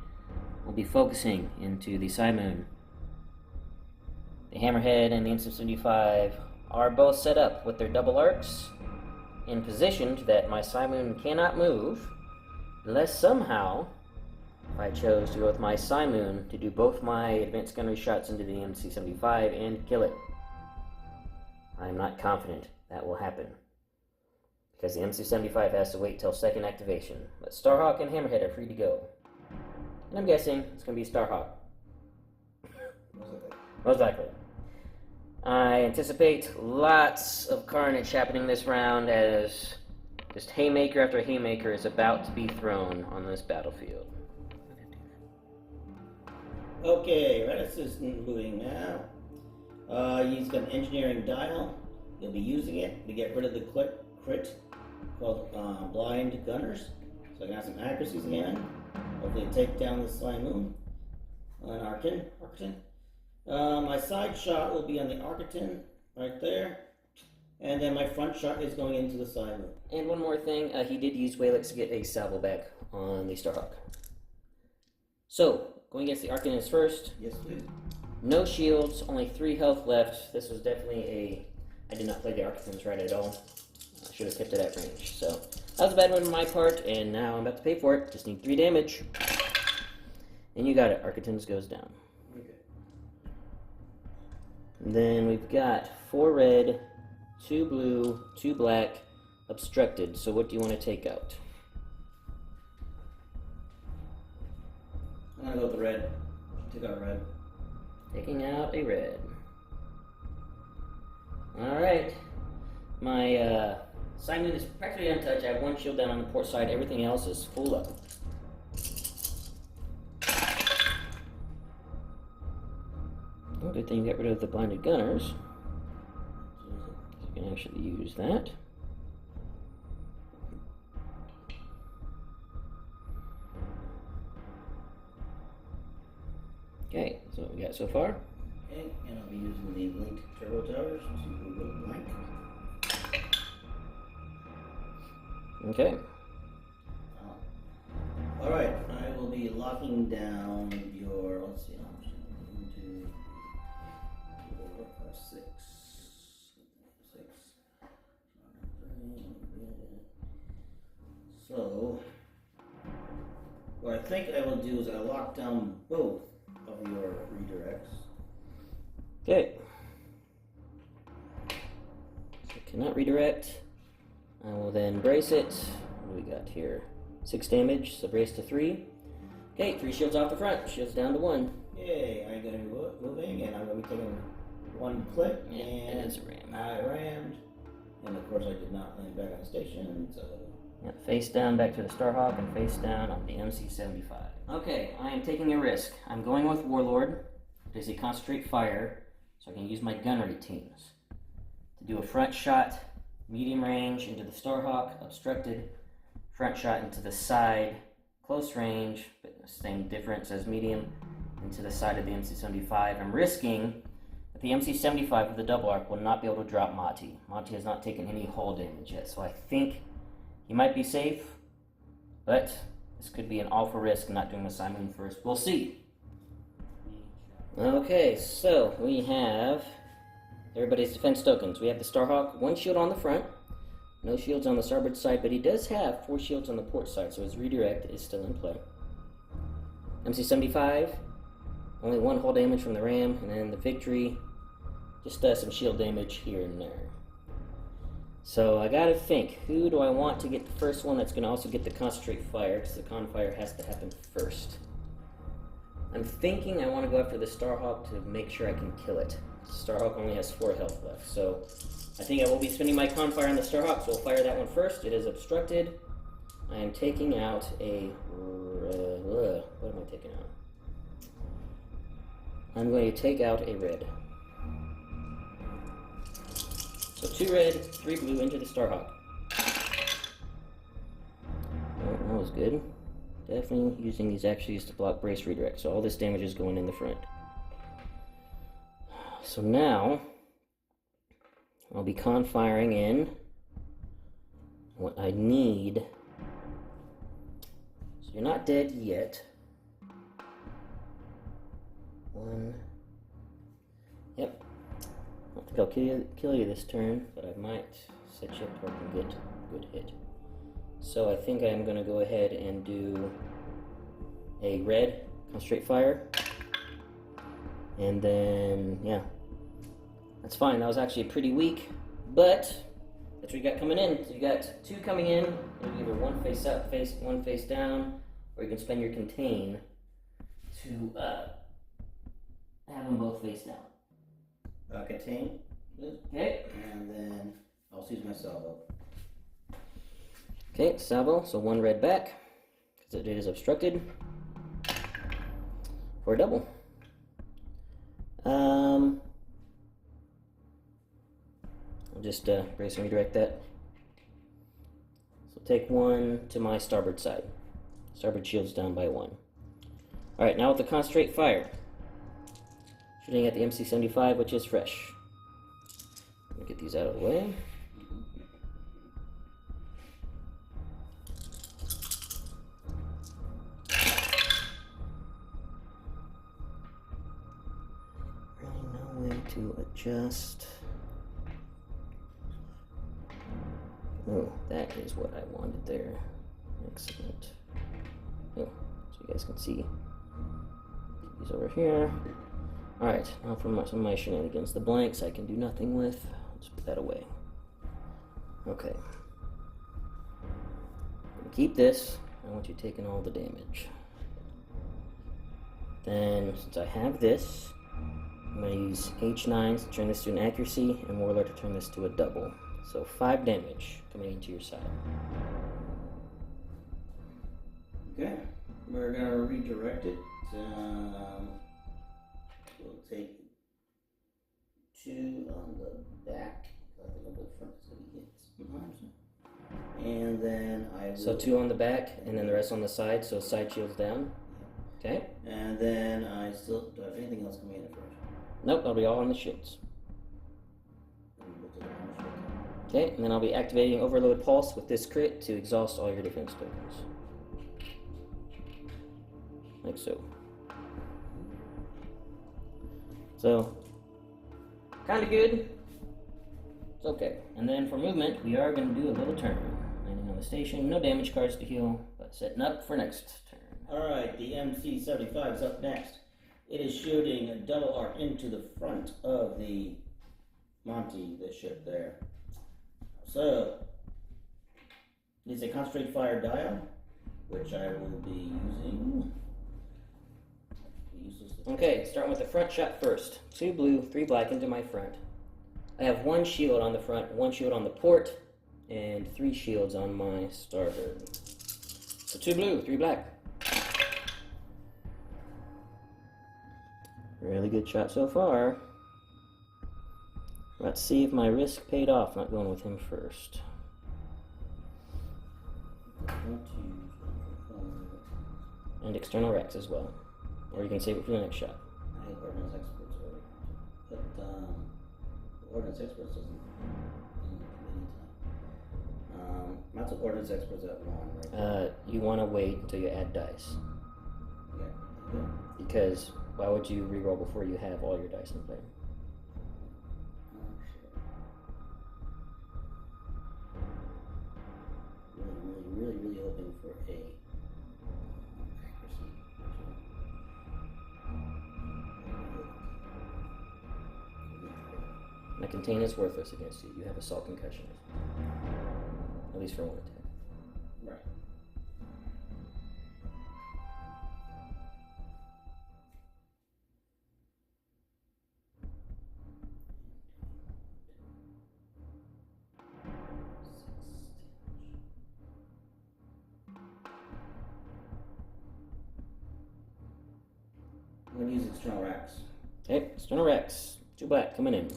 [SPEAKER 1] will be focusing into the Simoon. The Hammerhead and the MC-75 are both set up with their double arcs in position that my Simoon cannot move unless somehow I chose to go with my Simoon to do both my advanced gunnery shots into the MC-75 and kill it. I am not confident that will happen because the MC-75 has to wait till second activation, but Starhawk and Hammerhead are free to go. And I'm guessing it's going to be Starhawk. Most likely. I anticipate lots of carnage happening this round as just haymaker after haymaker is about to be thrown on this battlefield.
[SPEAKER 2] Okay, Raddus is moving now. He's got an engineering dial. He'll be using it to get rid of the crit called blind gunners. So I can have some accuracies again. Hopefully take down the Simoon on Arkin. My side shot will be on the Architon, right there. And then my front shot is going into the Simoon.
[SPEAKER 1] And one more thing, he did use Whalix to get a salvo back on the Starhawk. So, going against the Arcanist first.
[SPEAKER 2] Yes, please.
[SPEAKER 1] No shields, only 3 health left. This was definitely I did not play the Architons right at all. I should have kept it at range. So, that was a bad one on my part, and now I'm about to pay for it. Just need 3 damage. And you got it, Architons goes down. Then we've got 4 red, 2 blue, 2 black, obstructed. So what do you want to take out?
[SPEAKER 2] I'm gonna go with the red. Take out red.
[SPEAKER 1] Taking out a red. Alright. My Simoon is practically untouched. I have 1 shield down on the port side. Everything else is full up. Well, good thing you got rid of the blinded gunners. You can actually use that. Okay, so what we got so far.
[SPEAKER 2] Okay, and I'll be using the linked turbo towers, so you can go blank.
[SPEAKER 1] Okay.
[SPEAKER 2] Alright, I will be locking down your, let's see, how much? 1, 2, 4, 5, 6. So, what I think I will do is I lock down both of your redirects.
[SPEAKER 1] Okay. So cannot redirect. I will then brace it. What do we got here? 6 damage, so brace to 3. Okay, 3 shields off the front, shields down to 1.
[SPEAKER 2] Yay, I'm going to be moving, and I'm going to be taking one click, and
[SPEAKER 1] it's ram.
[SPEAKER 2] I rammed. And of course I did not land back on the station, so...
[SPEAKER 1] Yeah, face down back to the Starhawk and face down on the MC-75. Okay, I am taking a risk. I'm going with Warlord. It is a concentrate fire, so I can use my gunnery teams to do a front shot, medium range into the Starhawk, obstructed, front shot into the side, close range, but same difference as medium, into the side of the MC-75. I'm risking that the MC-75 with the double arc will not be able to drop Motti. Motti has not taken any hull damage yet, so I think he might be safe, but this could be an awful risk not doing the Simon first. We'll see. Okay, so we have everybody's defense tokens. We have the Starhawk, 1 shield on the front, no shields on the starboard side, but he does have 4 shields on the port side, so his redirect is still in play. MC-75, only 1 hull damage from the ram, and then the Victory, just some shield damage here and there. So I gotta think, who do I want to get the first one that's gonna also get the concentrate fire, because the con fire has to happen first. I'm thinking I want to go after the Starhawk to make sure I can kill it. Starhawk only has 4 health left, so I think I will be spending my con fire on the Starhawk, so we'll fire that one first. It is obstructed. I am taking out a... what am I taking out? I'm going to take out a red. So 2 red, 3 blue into the Starhawk. Oh, that was good. Definitely using these actions to block brace redirect, so all this damage is going in the front. So now, I'll be con firing in what I need. So you're not dead yet. 1. Yep. I don't think I'll kill you this turn, but I might set you up where I can get a good hit. So I think I'm going to go ahead and do a red concentrate fire. And then, yeah. That's fine. That was actually pretty weak, but that's what you got coming in. So you got 2 coming in. It'll either 1 face up, 1 face down, or you can spend your contain to have them both face down.
[SPEAKER 2] Contain.
[SPEAKER 1] Okay.
[SPEAKER 2] And then I'll use my salvo.
[SPEAKER 1] Okay, salvo, so 1 red back, because it is obstructed, for a double. I'll just brace and redirect that. So take 1 to my starboard side. Starboard shield's down by 1. Alright, now with the concentrate fire. Shooting at the MC-75, which is fresh. Let me get these out of the way. To adjust. Oh, that is what I wanted there. Excellent. Oh, so you guys can see these over here. Alright, now for some of my shenanigans. The blanks I can do nothing with. Let's put that away. Okay. I'm gonna keep this. I want you taking all the damage. Then, since I have this, I'm going to use H9 to turn this to an accuracy, and Warlord to turn this to a double. So 5 damage coming into your side.
[SPEAKER 2] Okay, we're going to redirect it. We'll take 2 on the back. I think on the front is going to be hits. And then I will...
[SPEAKER 1] So 2 on the back, and then the rest on the side, so side shields down. Okay.
[SPEAKER 2] And then I still... Do I have anything else coming in first?
[SPEAKER 1] Nope, that'll be all on the shields. Okay, and then I'll be activating Overload Pulse with this crit to exhaust all your defense tokens. Like so. So, kinda good. It's okay. And then for movement, we are going to do a little turn. Landing on the station, no damage cards to heal, but setting up for next turn.
[SPEAKER 2] Alright, the MC-75 is up next. It is shooting a double arc into the front of the Motti, the ship there. So, it's a concentrate fire dial, which I will be using. useless.
[SPEAKER 1] Okay, starting with the front shot first. 2 blue, 3 black into my front. I have 1 shield on the front, 1 shield on the port, and 3 shields on my starboard. So 2 blue, 3 black. Really good shot so far. Let's see if my risk paid off not going with him first. And external Rex as well. Or you can save it for the next shot.
[SPEAKER 2] I hate Ordnance Experts, but Ordnance Experts doesn't anytime. Lots of Ordnance Experts at 1, right?
[SPEAKER 1] You want to wait until you add dice.
[SPEAKER 2] Yeah.
[SPEAKER 1] Because why would you reroll before you have all your dice in play?
[SPEAKER 2] Really hoping for a accuracy.
[SPEAKER 1] My contain is worthless against you. You have assault concussion. At least for 1 attack.
[SPEAKER 2] Right. I'm going to use external racks.
[SPEAKER 1] Okay, external Rex. 2 black coming in.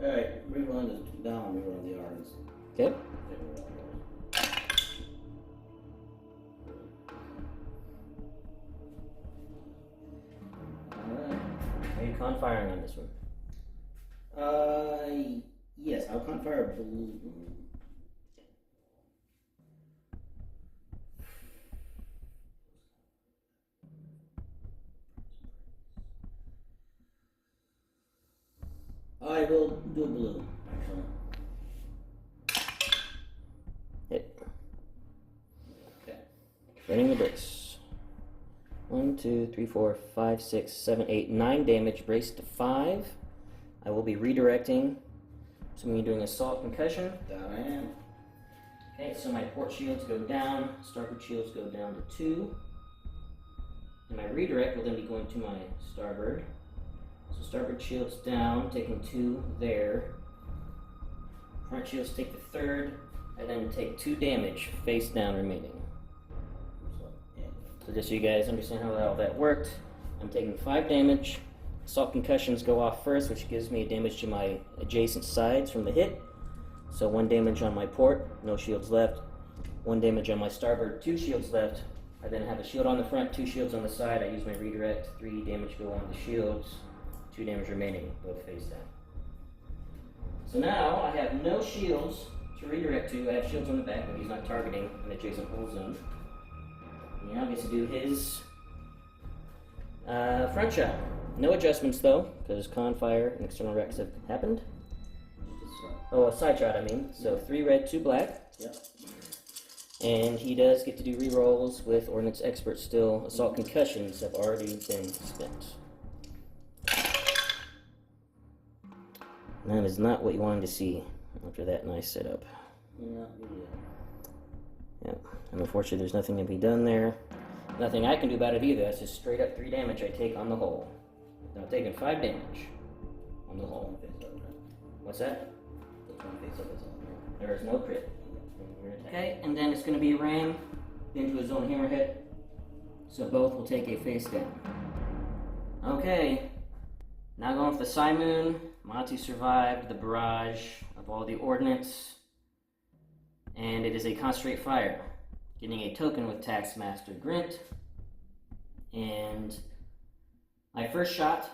[SPEAKER 2] Alright, rerolling is down, rerolling the Ardens.
[SPEAKER 1] Okay.
[SPEAKER 2] Alright.
[SPEAKER 1] Are you con firing on this one?
[SPEAKER 2] Yes, I'll confire blue. I will do a blue, actually.
[SPEAKER 1] Hit.
[SPEAKER 2] Okay.
[SPEAKER 1] Running the brace. 1, 2, 3, 4, 5, 6, 7, 8, 9 damage. Brace to 5. I will be redirecting. So when you're doing assault concussion.
[SPEAKER 2] That I am.
[SPEAKER 1] Okay, so my port shields go down. Starboard shields go down to 2. And my redirect will then be going to my starboard. So starboard shields down, taking 2 there. Front shields take the 3rd, and then take 2 damage face down remaining. So just so you guys understand how all that worked, I'm taking 5 damage. Assault concussions go off first, which gives me damage to my adjacent sides from the hit. So 1 damage on my port, no shields left. 1 damage on my starboard, 2 shields left. I then have a shield on the front, 2 shields on the side. I use my redirect, 3 damage go on the shields, 2 damage remaining, both face down. So now I have no shields to redirect to. I have shields on the back, but he's not targeting an adjacent hull zone. He now gets to do his front shot. No adjustments though, because con fire and external Rex have happened. Oh, a side shot, I mean. So 3 red, 2 black.
[SPEAKER 2] Yep.
[SPEAKER 1] And he does get to do rerolls with Ordnance Expert still. Assault concussions have already been spent. That is not what you wanted to see after that nice setup.
[SPEAKER 2] Yeah.
[SPEAKER 1] Yep. And unfortunately, there's nothing to be done there. Nothing I can do about it either. That's just straight up 3 damage I take on the hull. Now taking 5 damage on the hull. What's that? There is no crit. Okay, and then it's going to be a ram into his own hammerhead. So both will take a face down. Okay, now going for the Simoon. Motti survived the barrage of all the ordnance. And it is a concentrate fire. Getting a token with Taskmaster Grint. And my first shot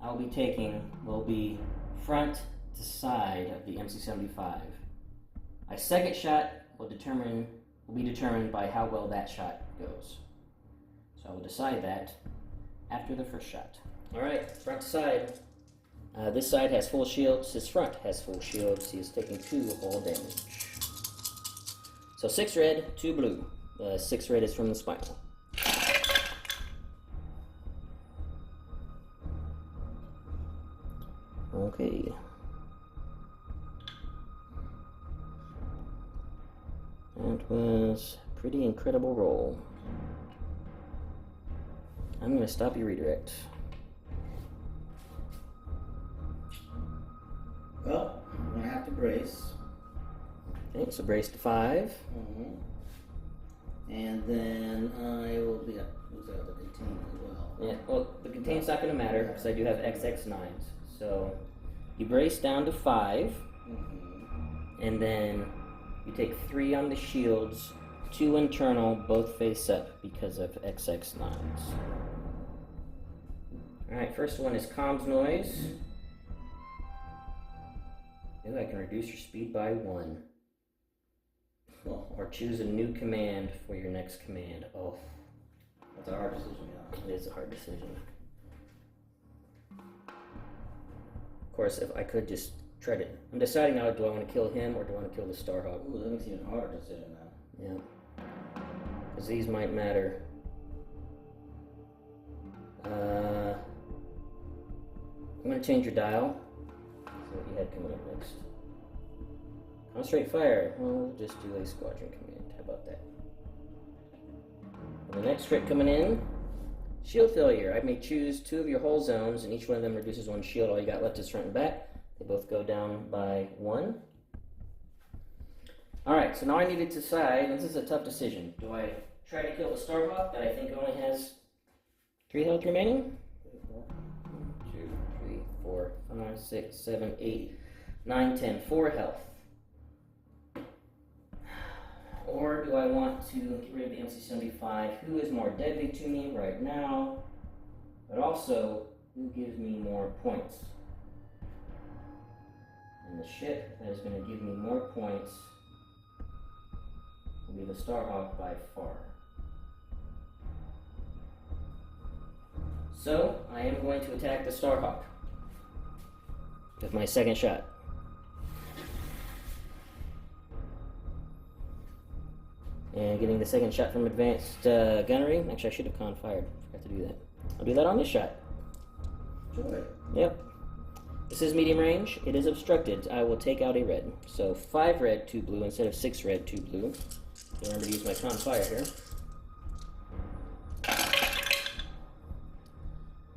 [SPEAKER 1] I'll be taking will be front to side of the MC-75. My second shot will be determined by how well that shot goes. So I will decide that after the first shot. Alright, front to side. This side has full shields, his front has full shields. He is taking 2 hull damage. So 6 red, 2 blue. 6 red is from the spinal. Okay. And was a pretty incredible roll. I'm going to stop your redirect.
[SPEAKER 2] Well, I'm going to have to brace.
[SPEAKER 1] Okay, so brace to 5.
[SPEAKER 2] And then I will be lose out the contain as well.
[SPEAKER 1] Yeah, well, the contain's not going to matter because I do have XX9s. So you brace down to 5, and then you take 3 on the shields, 2 internal, both face up because of XX9s. Alright, first one is comms noise. Ooh, I can reduce your speed by 1. Or choose a new command for your next command. Oh,
[SPEAKER 2] that's a hard decision, yeah.
[SPEAKER 1] It is a hard decision. Of course, if I could just tread it. I'm deciding now, do I want to kill him or do I want to kill the Starhawk?
[SPEAKER 2] Ooh, that makes it even harder decision now.
[SPEAKER 1] Yeah. Because these might matter. I'm going to change your dial. See what you had coming up next. Concentrate fire. Well, we'll just do a squadron command. How about that? And the next trick coming in, shield failure. I may choose 2 of your hull zones, and each one of them reduces 1 shield. All you got left is front and back. They both go down by 1. Alright, so now I need to decide, and this is a tough decision. Do I try to kill the Starhawk that I think only has 3 health remaining? 1, 2, 3, 4, 5, 6, 7, 8, 9, 10. 4 health. Or do I want to get rid of the MC-75, who is more deadly to me right now, but also who gives me more points? And the ship that is going to give me more points will be the Starhawk by far. So, I am going to attack the Starhawk with my second shot. And getting the second shot from advanced gunnery. Actually, I should have con-fired. Forgot to do that. I'll do that on this shot.
[SPEAKER 2] Joy.
[SPEAKER 1] Yep. This is medium range. It is obstructed. I will take out a red. So 5 red, 2 blue instead of 6 red, 2 blue. Remember to use my con-fire here.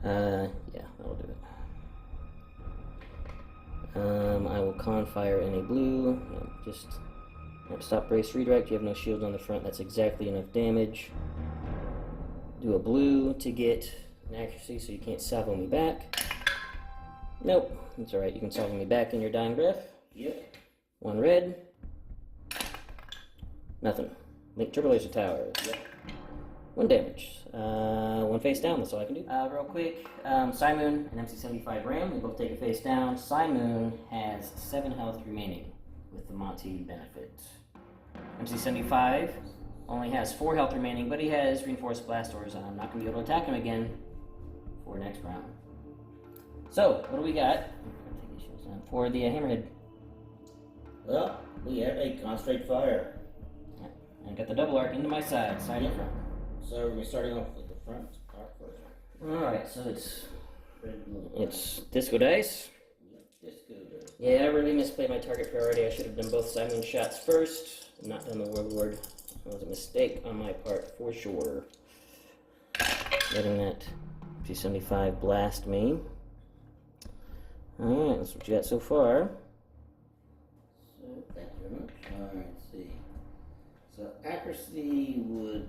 [SPEAKER 1] Yeah, that'll do it. I will con-fire in a blue. Just stop, brace, redirect. You have no shields on the front. That's exactly enough damage. Do a blue to get an accuracy so you can't salvo me back. Nope, that's alright. You can salvo me back in your dying breath.
[SPEAKER 2] Yep.
[SPEAKER 1] 1 red. Nothing. Link turbo laser tower.
[SPEAKER 2] Yep.
[SPEAKER 1] 1 damage. 1 face down, that's all I can do. Real quick, Simoon and MC-75 Ram, we both take a face down. Simoon has 7 health remaining with the Motti benefit. MC-75 only has 4 health remaining, but he has reinforced blast doors, and I'm not going to be able to attack him again for next round. So, what do we got? For the Hammerhead.
[SPEAKER 2] Well, we have a concentrate fire.
[SPEAKER 1] Yeah. And got the double arc into my side and front.
[SPEAKER 2] So we're starting off with the front arc first.
[SPEAKER 1] Alright, so
[SPEAKER 2] Red, blue.
[SPEAKER 1] it's Disco Dice.
[SPEAKER 2] Disco dice.
[SPEAKER 1] Yeah, I really misplayed my target priority. I should have done both Simon shots first, not done the Warlord. That was a mistake on my part, for sure. Letting that P75 blast me. Alright, that's what you got so far.
[SPEAKER 2] So, thank you very much. Alright, let's see. So, accuracy would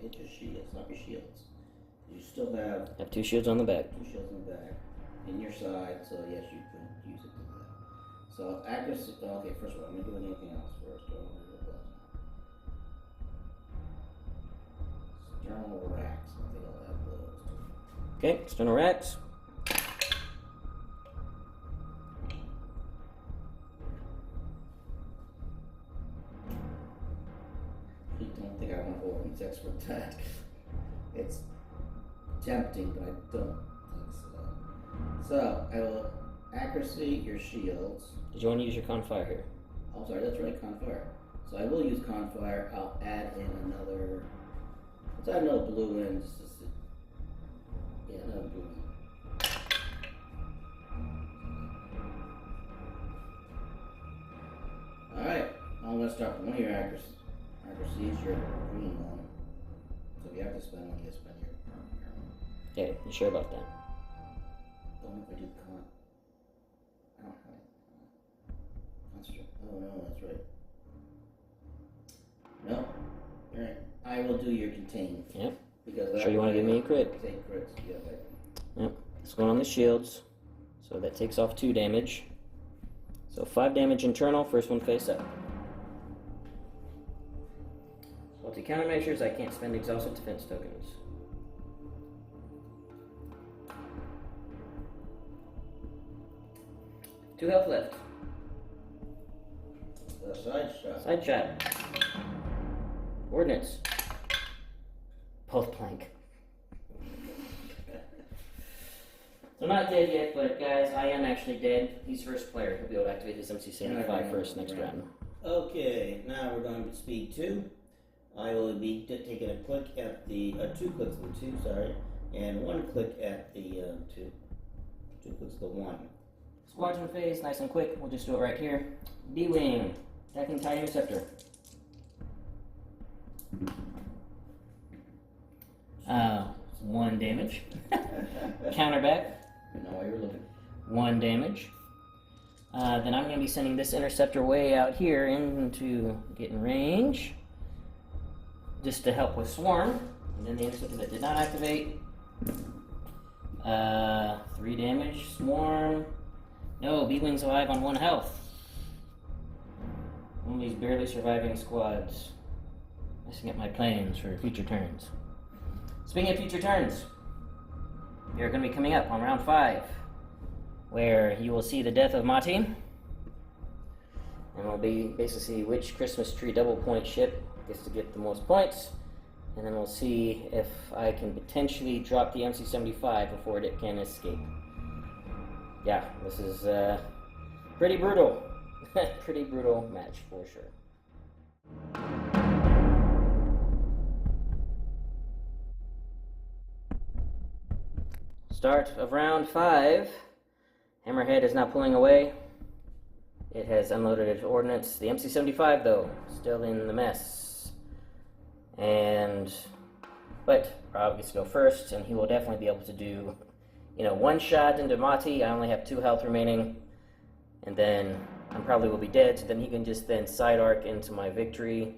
[SPEAKER 2] hit your shields, not your shields. You still have
[SPEAKER 1] Have 2 shields on the back.
[SPEAKER 2] 2 shields in the back, in your side, so yes, you could use it to do that. So, accuracy, okay, first of all, I'm going to do anything else first. Don't worry about that. Sternal racks, I think I'll have those.
[SPEAKER 1] Okay, sternal racks.
[SPEAKER 2] I don't think I want to hold these expert attack. It's tempting, but I don't think so. So, I will accuracy your shields.
[SPEAKER 1] Did you want to use your Confire here?
[SPEAKER 2] Oh, sorry, that's right, Confire. So I will use Confire. I'll add in another. Let's add another blue in. Just to see. Yeah, another blue in. Alright, I'm going to start with one of your accuracy. to spend one, you spend your.
[SPEAKER 1] Okay, you sure about that?
[SPEAKER 2] Don't if I do con. I don't have it. That's true. Oh no, that's right. No, you're right. I will do your contain.
[SPEAKER 1] Yep.
[SPEAKER 2] Because
[SPEAKER 1] Sure you want to give me a crit?
[SPEAKER 2] Take crits. Yeah.
[SPEAKER 1] Yep. It's going on the shields, so that takes off 2 damage. So 5 damage internal. First one face up. Multi countermeasures. I can't spend exhausted defense tokens. Two health left.
[SPEAKER 2] The side shot.
[SPEAKER 1] Side shot. Ordnance. Both plank. So not dead yet, but guys, I am actually dead. He's first player. He'll be able to activate his MC75 first next round.
[SPEAKER 2] Okay, now we're going to speed 2. I will be taking a click at the 2 clicks at the 2, sorry, and 1 click at the 2. 2 clicks at the 1.
[SPEAKER 1] Squadron phase, nice and quick. We'll just do it right here. B-Wing, attacking TIE Interceptor. 1 damage. Counterback.
[SPEAKER 2] I know why you're looking.
[SPEAKER 1] 1 damage. Then I'm going to be sending this interceptor way out here into getting range, just to help with swarm. And then the interceptor that did not activate. 3 damage. Swarm. No, B-Wing's alive on 1 health. One of these barely surviving squads. Messing up my plans for future turns. Speaking of future turns, you're going to be coming up on round 5, where you will see the death of Motti, and we'll be basically see which Christmas tree double point ship gets to get the most points, and then we'll see if I can potentially drop the MC75 before it can escape. Yeah, this is pretty brutal. Pretty brutal match for sure. Start of round 5. Hammerhead is now pulling away. It has unloaded its ordnance. The MC-75, though, still in the mess. But Rob gets to go first, and he will definitely be able to do, 1 shot into Motti. I only have 2 health remaining, and then I probably will be dead, so then he can just then side arc into my victory.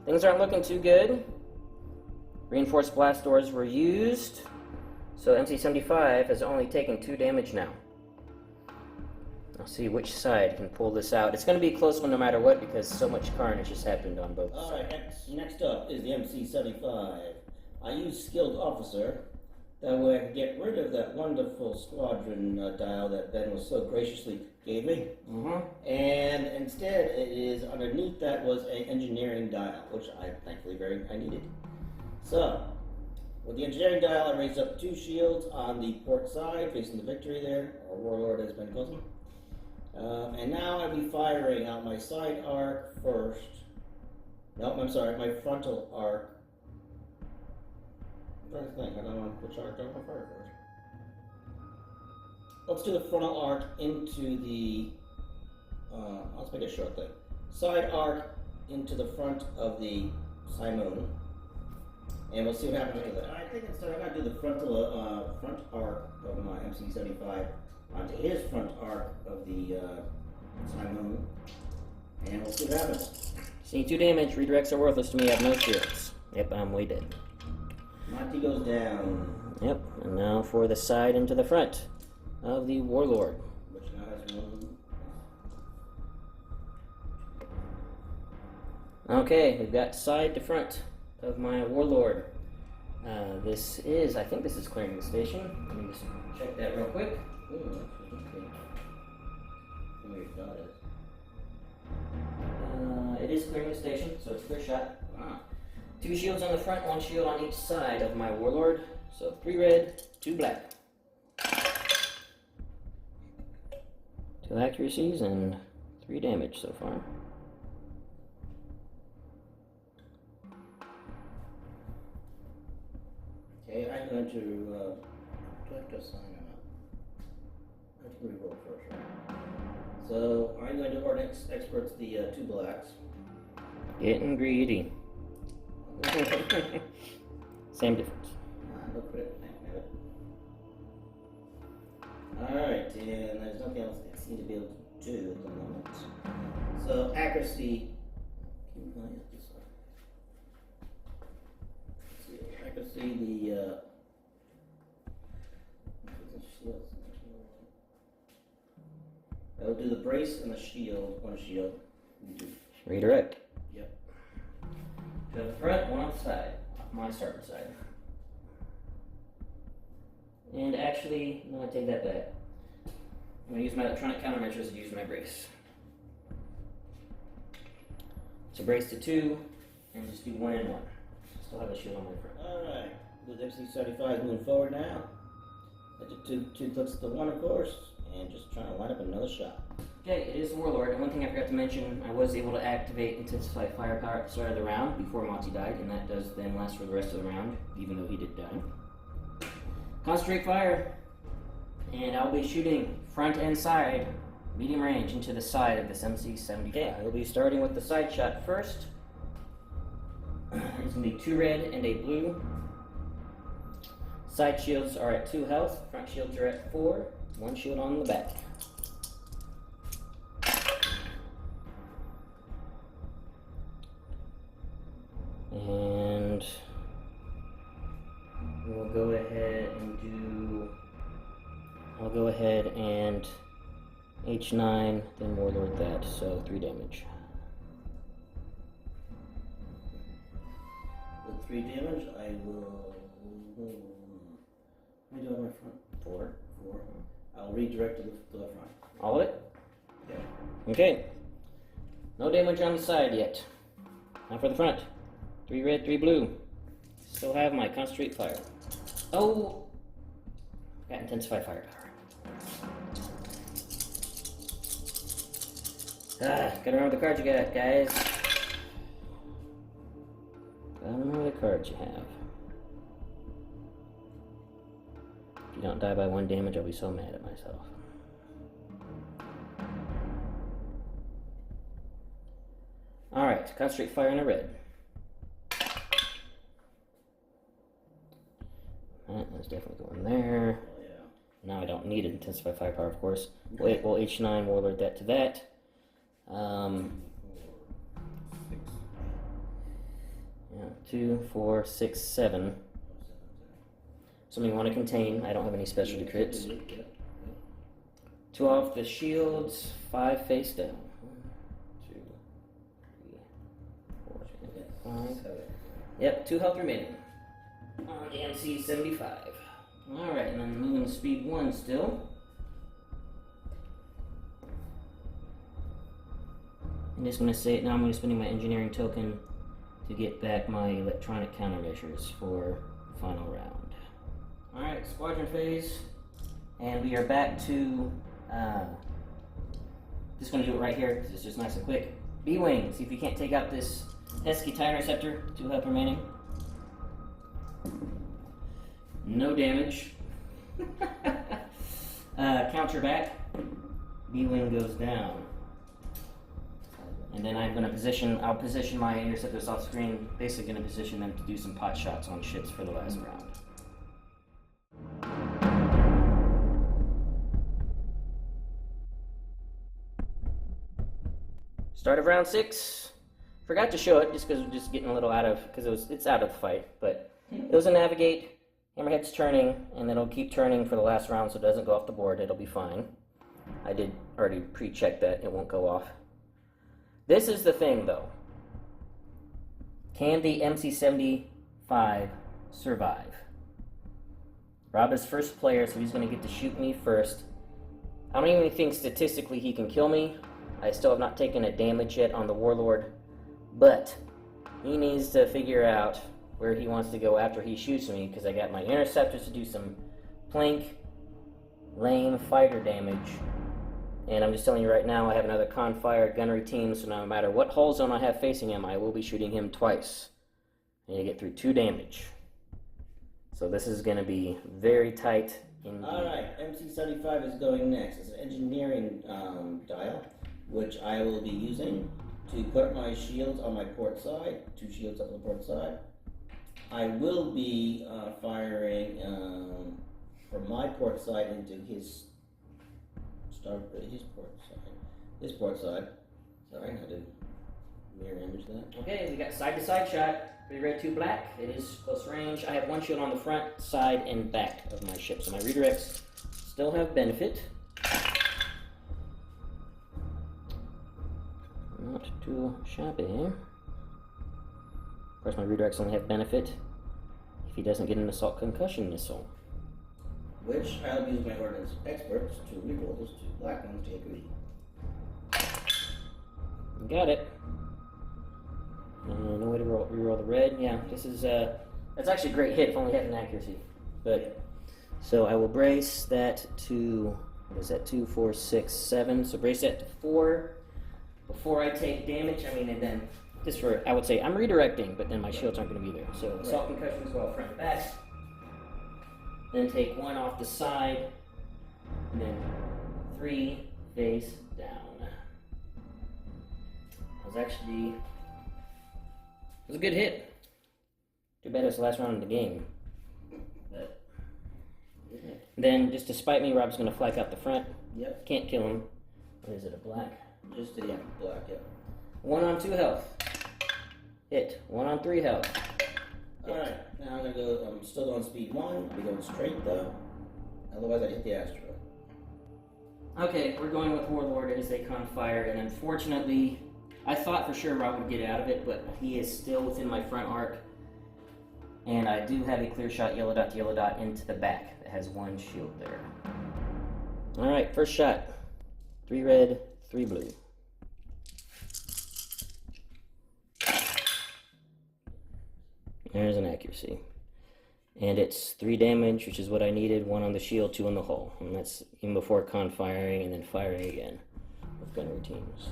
[SPEAKER 1] Things aren't looking too good. Reinforced blast doors were used. So MC-75 has only taken 2 damage now. I'll see which side can pull this out. It's going to be a close one no matter what, because so much carnage has happened on both sides.
[SPEAKER 2] Alright, next up is the MC-75. I use Skilled Officer. That way I can get rid of that wonderful squadron dial that Ben was so graciously gave me. And instead, it is underneath that was an engineering dial, which I thankfully I needed. So, with the engineering dial, I raised up 2 shields on the port side, facing the victory there. Our warlord has been closing. And now I'll be firing out my side arc first. Nope, I'm sorry, my frontal arc. I'm trying to think, I don't know which arc I want to fire first. Let's do the frontal arc into the, let's make it a short thing. Side arc into the front of the Simon. And we'll see what happens with that. I think instead I'm going to do the frontal front arc of my MC-75 onto his front arc of the Simon, and we'll see what happens.
[SPEAKER 1] See 2 damage. Redirects are worthless to me. I have no shields. Yep, I'm way dead.
[SPEAKER 2] Motti goes down.
[SPEAKER 1] Yep, and now for the side into the front of the warlord.
[SPEAKER 2] Which now has 1.
[SPEAKER 1] Okay, we've got side to front of my warlord. I think this is clearing the station. Let me just check that real quick.
[SPEAKER 2] Ooh, okay. Where your dot is.
[SPEAKER 1] It is clearing the station, so it's clear shot.
[SPEAKER 2] Ah.
[SPEAKER 1] 2 shields on the front, 1 shield on each side of my warlord. So 3 red, 2 black. 2 accuracies and 3 damage so far.
[SPEAKER 2] Okay, I'm going to, do I have to assign him up? I have to reroll first, right? So, I'm going to ordnance experts the 2 blacks.
[SPEAKER 1] Getting greedy. Same difference.
[SPEAKER 2] No crit. Damn it. Alright, and there's nothing else I seem to be able to do at the moment. So, accuracy. Accuracy, I'll do the brace and the shield. One shield.
[SPEAKER 1] Redirect.
[SPEAKER 2] Yep.
[SPEAKER 1] To the front, one on the side. My starboard side. And actually, no, I take that back. I'm going to use my electronic countermeasures and use my brace. So brace to 2, and just do 1 and 1. Still have a shield on my front.
[SPEAKER 2] Alright, with MC75 moving forward now. I did two clicks to 1, of course, and just trying to line up another shot.
[SPEAKER 1] Okay, it is the Warlord, and one thing I forgot to mention, I was able to activate Intensify Firepower at the start of the round before Motti died, and that does then last for the rest of the round, even though he did die. Concentrate fire, and I'll be shooting front and side, medium range, into the side of this MC-75. Okay, I will be starting with the side shot first. It's going to be 2 red and a blue. Side shields are at 2 health, front shields are at 4, 1 shield on the back. And we'll go ahead and do, I'll go ahead and H9, then Warlord that, so 3 damage.
[SPEAKER 2] With 3 damage, I will. How many do I have in my front? 4. I'll redirect to the front.
[SPEAKER 1] All of it?
[SPEAKER 2] Yeah.
[SPEAKER 1] Okay. No damage on the side yet. Now for the front. 3 red, 3 blue. Still have my concentrate fire. Oh! Got intensify firepower. Gotta remember the cards you got, guys. Gotta remember the cards you have. If you don't die by 1 damage, I'll be so mad at myself. Alright, concentrate fire in a red. That's definitely going there.
[SPEAKER 2] Oh, yeah.
[SPEAKER 1] Now I don't need it. Intensify firepower, of course. Wait, we'll H9 Warlord that to that. 2, 4, 6, 7. Something you want to contain. I don't have any specialty crits. 2 off the shields, 5 face down. 1, 2, 3, 4, 5. Yep, 2 health remaining. On the MC-75. Alright, and then moving to speed 1 still. I'm just going to say, now I'm going to spending my engineering token to get back my electronic countermeasures for the final round. Alright, squadron phase. And we are back to, just going to do it right here because it's just nice and quick. B-Wing, see if you can't take out this pesky TIE interceptor. 2 health remaining. No damage. Counter back. B-Wing goes down. And then I'm going to I'll position my interceptors off screen, basically going to position them to do some pot shots on ships for the last round. Start of round 6. Forgot to show it just because we're just getting a little out of, because it's out of the fight, but it was a navigate, hammerhead's turning, and it'll keep turning for the last round so it doesn't go off the board. It'll be fine. I did already pre-check that it won't go off. This is the thing, though. Can the MC-75 survive? Rob is first player, so he's going to get to shoot me first. I don't even think statistically he can kill me. I still have not taken a damage yet on the Warlord, but he needs to figure out where he wants to go after he shoots me, because I got my interceptors to do some plank, lane, fighter damage. And I'm just telling you right now, I have another con-fire gunnery team, so no matter what hull zone I have facing him, I will be shooting him twice. And you get through 2 damage. So this is going to be very tight indeed.
[SPEAKER 2] Alright, MC-75 is going next. It's an engineering dial, which I will be using to put my shields on my port side. 2 shields up on the port side. I will be firing from my port side into his port side. Sorry, I had to mirror image that.
[SPEAKER 1] Okay, we got side to side shot. 3 red, 2 black. It is close range. I have 1 shield on the front, side, and back of my ship, so my redirects still have benefit. Not too shabby. Of course, my redirects only have benefit if he doesn't get an assault concussion missile.
[SPEAKER 2] Which I'll use my ordnance experts to reroll those 2 black ones to agree.
[SPEAKER 1] Got it. No way to reroll the red. Yeah, this is that's actually a great hit if only had an accuracy. But so I will brace that to what is that? 2, 4, 6, 7. So brace that to 4 before I take damage. I mean, and then just for I would say I'm redirecting, but then my shields aren't going to be there. So assault concussions go out front and back. Then take 1 off the side, and then 3 face down. It was a good hit. Too bad it was the last round of the game. But then, just to spite me, Rob's going to flank out the front.
[SPEAKER 2] Yep.
[SPEAKER 1] Can't kill him. What is it, a black?
[SPEAKER 2] Just a black, yeah.
[SPEAKER 1] 1 on 2 health. Hit. 1 on 3 health.
[SPEAKER 2] Alright, now I'm going to go, I'm still on speed 1. I'll be going straight though. Otherwise I'd hit the asteroid.
[SPEAKER 1] Okay, we're going with Warlord as they con fire, and unfortunately, I thought for sure Rob would get out of it, but he is still within my front arc. And I do have a clear shot yellow dot to yellow dot into the back that has 1 shield there. Alright, first shot. 3 red, 3 blue. There's an accuracy. And it's 3 damage, which is what I needed. 1 on the shield, 2 on the hull. And that's even before con firing and then firing again with gunnery teams.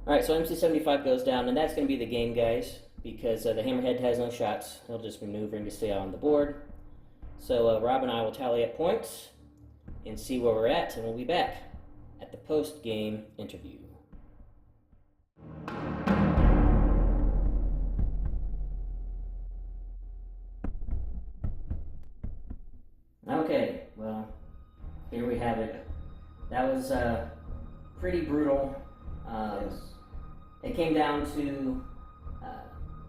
[SPEAKER 1] Alright, so MC-75 goes down, and that's going to be the game, guys, because the Hammerhead has no shots. He'll just be maneuvering to stay on the board. So Rob and I will tally up points and see where we're at, and we'll be back at the post-game interview. Okay, well, here we have it. That was pretty brutal.
[SPEAKER 2] Yes.
[SPEAKER 1] It came down to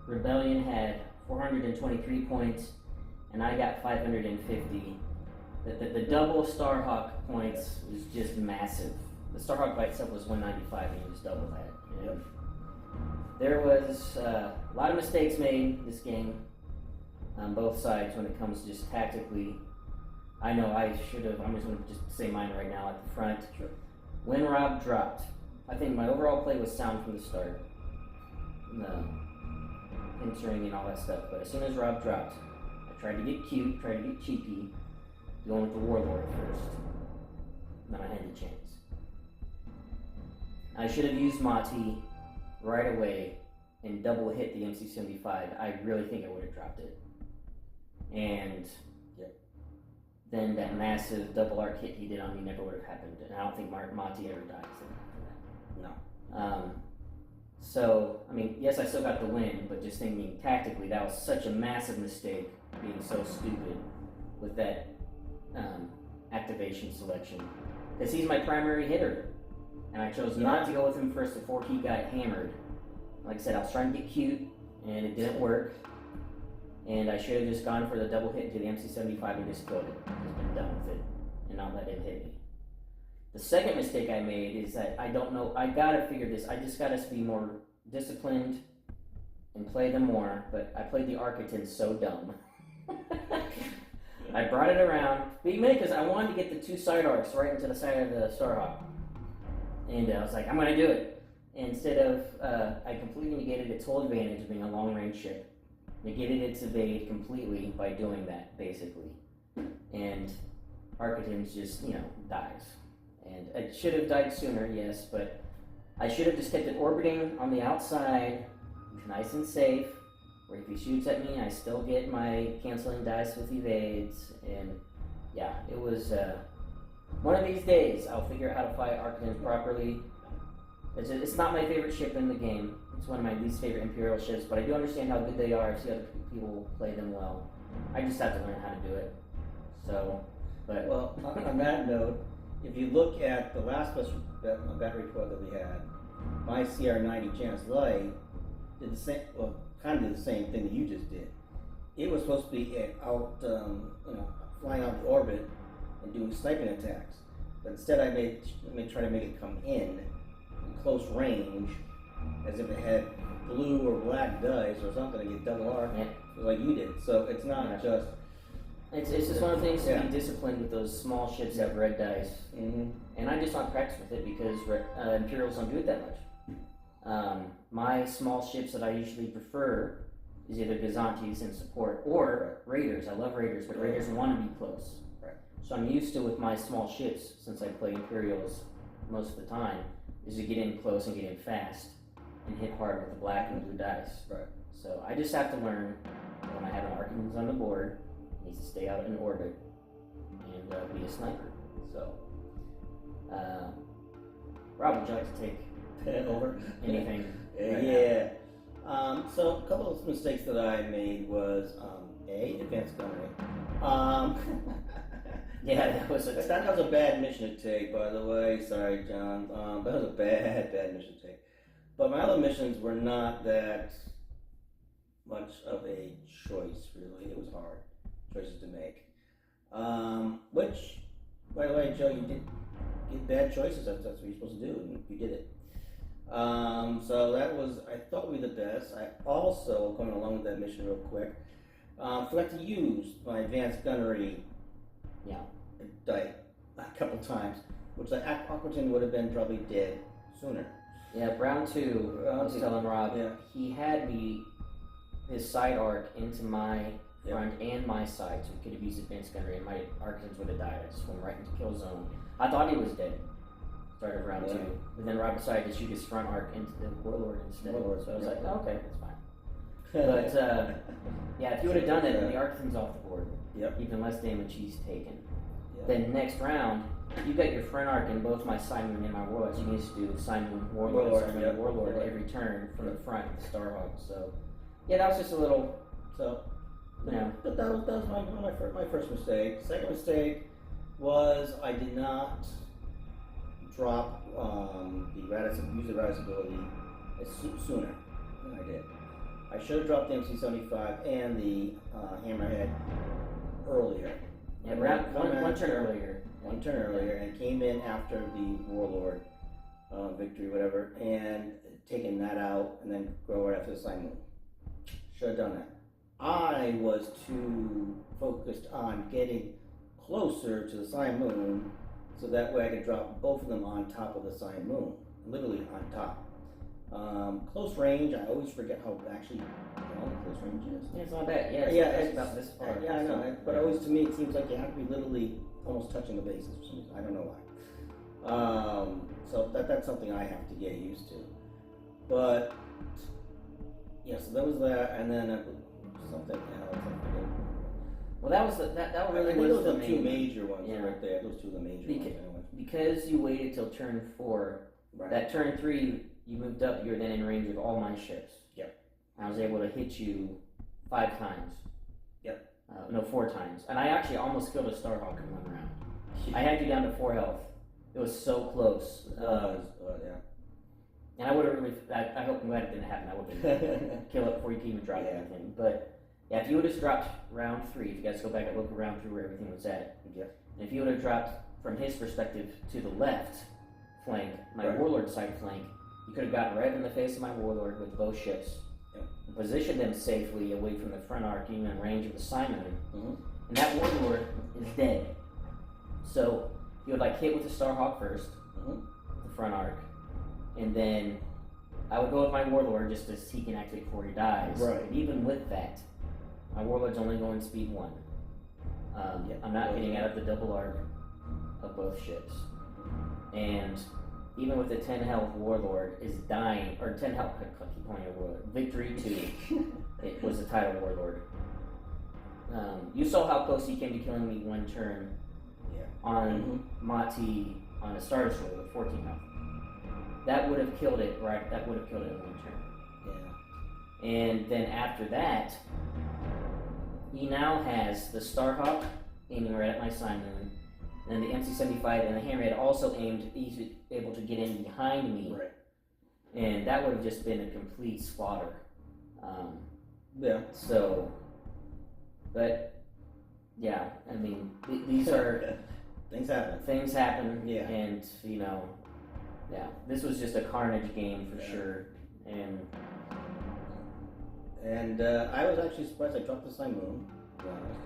[SPEAKER 1] Rebellion had 423 points, and I got 550. The double Starhawk points was just massive. The Starhawk by itself was 195, and you just double that. You know? There was a lot of mistakes made this game on both sides when it comes to just tactically. I know I should have. I'm just going to just say mine right now at the front.
[SPEAKER 2] Sure.
[SPEAKER 1] When Rob dropped, I think my overall play was sound from the start. Entering and all that stuff. But as soon as Rob dropped, I tried to get cute, tried to get cheeky, going with the Warlord first. Then I had the chance. I should have used Motti right away and double hit the MC-75. I really think I would have dropped it. And then that massive double arc hit he did on me never would have happened. And I don't think Motti ever dies after that.
[SPEAKER 2] No.
[SPEAKER 1] So, I mean, yes, I still got the win, but just thinking tactically, that was such a massive mistake, being so stupid with that activation selection. Because he's my primary hitter, and I chose not to go with him first before he got hammered. Like I said, I was trying to get cute, and it didn't work. And I should have just gone for the double hit to the MC-75 and just killed it. Just been done with it, and not let him hit me. The second mistake I made is that I don't know, I gotta figure this, I just gotta be more disciplined and play them more, but I played the Architect so dumb. I brought it around, mainly because I wanted to get the 2 side arcs right into the side of the Starhawk. And I was like, I'm gonna do it. Instead of, I completely negated its whole advantage of being a long range ship. Negated its evade completely by doing that, basically. And Architect just, dies. And it should have died sooner, yes, but I should have just kept it orbiting on the outside, nice and safe, where if he shoots at me, I still get my canceling dice with evades, and yeah, it was, one of these days, I'll figure out how to fight Architect properly, It's not my favorite ship in the game. It's one of my least favorite Imperial ships, but I do understand how good they are. I see other people play them well. I just have to learn how to do it. So, but
[SPEAKER 3] Well, on that note, if you look at the last battery quote that we had, my CR90 Chance Light did the same, well, kind of did the same thing that you just did. It was supposed to be out, flying out of orbit and doing sniping attacks. But instead I try to make it come in close range, as if it had blue or black dice or something to get double R, like you did. So it's not just...
[SPEAKER 1] It's just one of the things to be disciplined with those small ships that have red dice.
[SPEAKER 3] Mm-hmm.
[SPEAKER 1] And I just not practice with it because Imperials don't do it that much. My small ships that I usually prefer is either Gazantes in support or Raiders. I love Raiders, but Raiders want to be close.
[SPEAKER 3] Right.
[SPEAKER 1] So I'm used to, with my small ships, since I play Imperials most of the time, is to get in close and get in fast and hit hard with the black and blue dice.
[SPEAKER 3] Right.
[SPEAKER 1] So I just have to learn that when I have an Archons on the board, he needs to stay out in orbit and be a sniper. So, Rob, would you like to take
[SPEAKER 3] over
[SPEAKER 1] anything?
[SPEAKER 3] Yeah. So a couple of mistakes that I made was advanced gunnery.
[SPEAKER 1] Yeah, that was
[SPEAKER 3] a bad mission to take, by the way. Sorry, John. That was a bad mission to take. But my other missions were not that much of a choice, really. It was hard choices to make. Which, by the way, Joe, you did get bad choices. That's what you're supposed to do, and you did it. So that was, I thought, would be the best. I also, going along with that mission real quick, forgot to use my advanced gunnery die a couple times, which the Aquitaine would have been probably dead sooner.
[SPEAKER 1] Yeah, round two, I was telling Rob,
[SPEAKER 3] Yeah.
[SPEAKER 1] he had me, his side arc into my front and my side, so he could have used advanced gunnery, and my Archons would have died. I just went right into kill zone. I thought he was dead. Started round two, but then Rob decided to shoot his front arc into the Warlord instead. So I was like, oh, okay, that's fine. But yeah, if you would have done it, then the Archon's off the board.
[SPEAKER 3] Yep.
[SPEAKER 1] Even less damage he's taken.
[SPEAKER 3] Yep.
[SPEAKER 1] Then next round, you got your front arc in both my Simon and my Warlords. You need to do Simon Warlord, Simon Warlord every turn from the front with the Starhawk. So yeah, that was just a little.
[SPEAKER 3] So
[SPEAKER 1] Yeah.
[SPEAKER 3] But that was my first mistake. Second mistake was I did not drop the Raddus ability sooner than I did. I should have dropped the MC-75 and the Hammerhead earlier.
[SPEAKER 1] Yeah, one turn earlier.
[SPEAKER 3] One turn earlier, and came in after the Warlord victory, whatever, and taken that out, and then go right after the Simon. Should have done that. I was too focused on getting closer to the Sign Moon, so that way I could drop both of them on top of the Sign Moon, literally on top. Close range, I always forget how actually long close range is.
[SPEAKER 1] Yeah, it's not bad. It's about this far.
[SPEAKER 3] Yeah, I know, but always to me it seems like you have to be literally almost touching the bases for some reason. I don't know why. So that's something I have to get used to. But yeah, so that was that, and then something else.
[SPEAKER 1] Well, that was that really
[SPEAKER 3] was
[SPEAKER 1] the
[SPEAKER 3] the
[SPEAKER 1] main
[SPEAKER 3] two major ones right there. Those two of the major ones. Anyway.
[SPEAKER 1] Because you waited till turn 4.
[SPEAKER 3] Right.
[SPEAKER 1] That turn 3, you moved up. You were then in range of all my ships.
[SPEAKER 3] Yep.
[SPEAKER 1] I was able to hit you 5 times.
[SPEAKER 3] Yep.
[SPEAKER 1] No, 4 times. And I actually almost killed a Starhawk in one round. I had you down to 4 health. It was so close.
[SPEAKER 3] Yeah.
[SPEAKER 1] And I would have really. I hope I'm glad it didn't happen. I would have killed it before you could even drop anything. But yeah, if you would have dropped round 3, if you guys go back and look around through where everything was at, and if you would have dropped from his perspective to the left flank, my Warlord side flank, you could have gotten right in the face of my Warlord with both ships, and positioned them safely away from the front arc, even in range of the Simon, and that Warlord is dead. So you would hit with the Starhawk first, the front arc, and then I would go with my Warlord just as he can activate before he dies.
[SPEAKER 3] Right.
[SPEAKER 1] But even with that, my Warlord's only going speed 1. I'm not getting out of the double arc of both ships. And even with the 10 health Warlord is dying, or 10 health, I keep calling it Warlord, Victory 2, it was the title Warlord. You saw how close he came to killing me 1 turn on Motti on a Star Destroyer with 14 health. that would have killed it, right? That would have killed it in one turn.
[SPEAKER 2] Yeah.
[SPEAKER 1] And then after that, he now has the Starhawk aiming right at my Sign Moon, and the MC-75 and the Hammerhead also aimed, he's able to get in behind me.
[SPEAKER 2] Right.
[SPEAKER 1] And that would have just been a complete slaughter.
[SPEAKER 2] Yeah.
[SPEAKER 1] So, but, yeah, I mean, these are...
[SPEAKER 2] Things happen.
[SPEAKER 1] Things happen,
[SPEAKER 2] Yeah.
[SPEAKER 1] And, yeah, this was just a carnage game for
[SPEAKER 2] Yeah.
[SPEAKER 1] sure.
[SPEAKER 2] And I was actually surprised I dropped the Sign Moon, to be honest.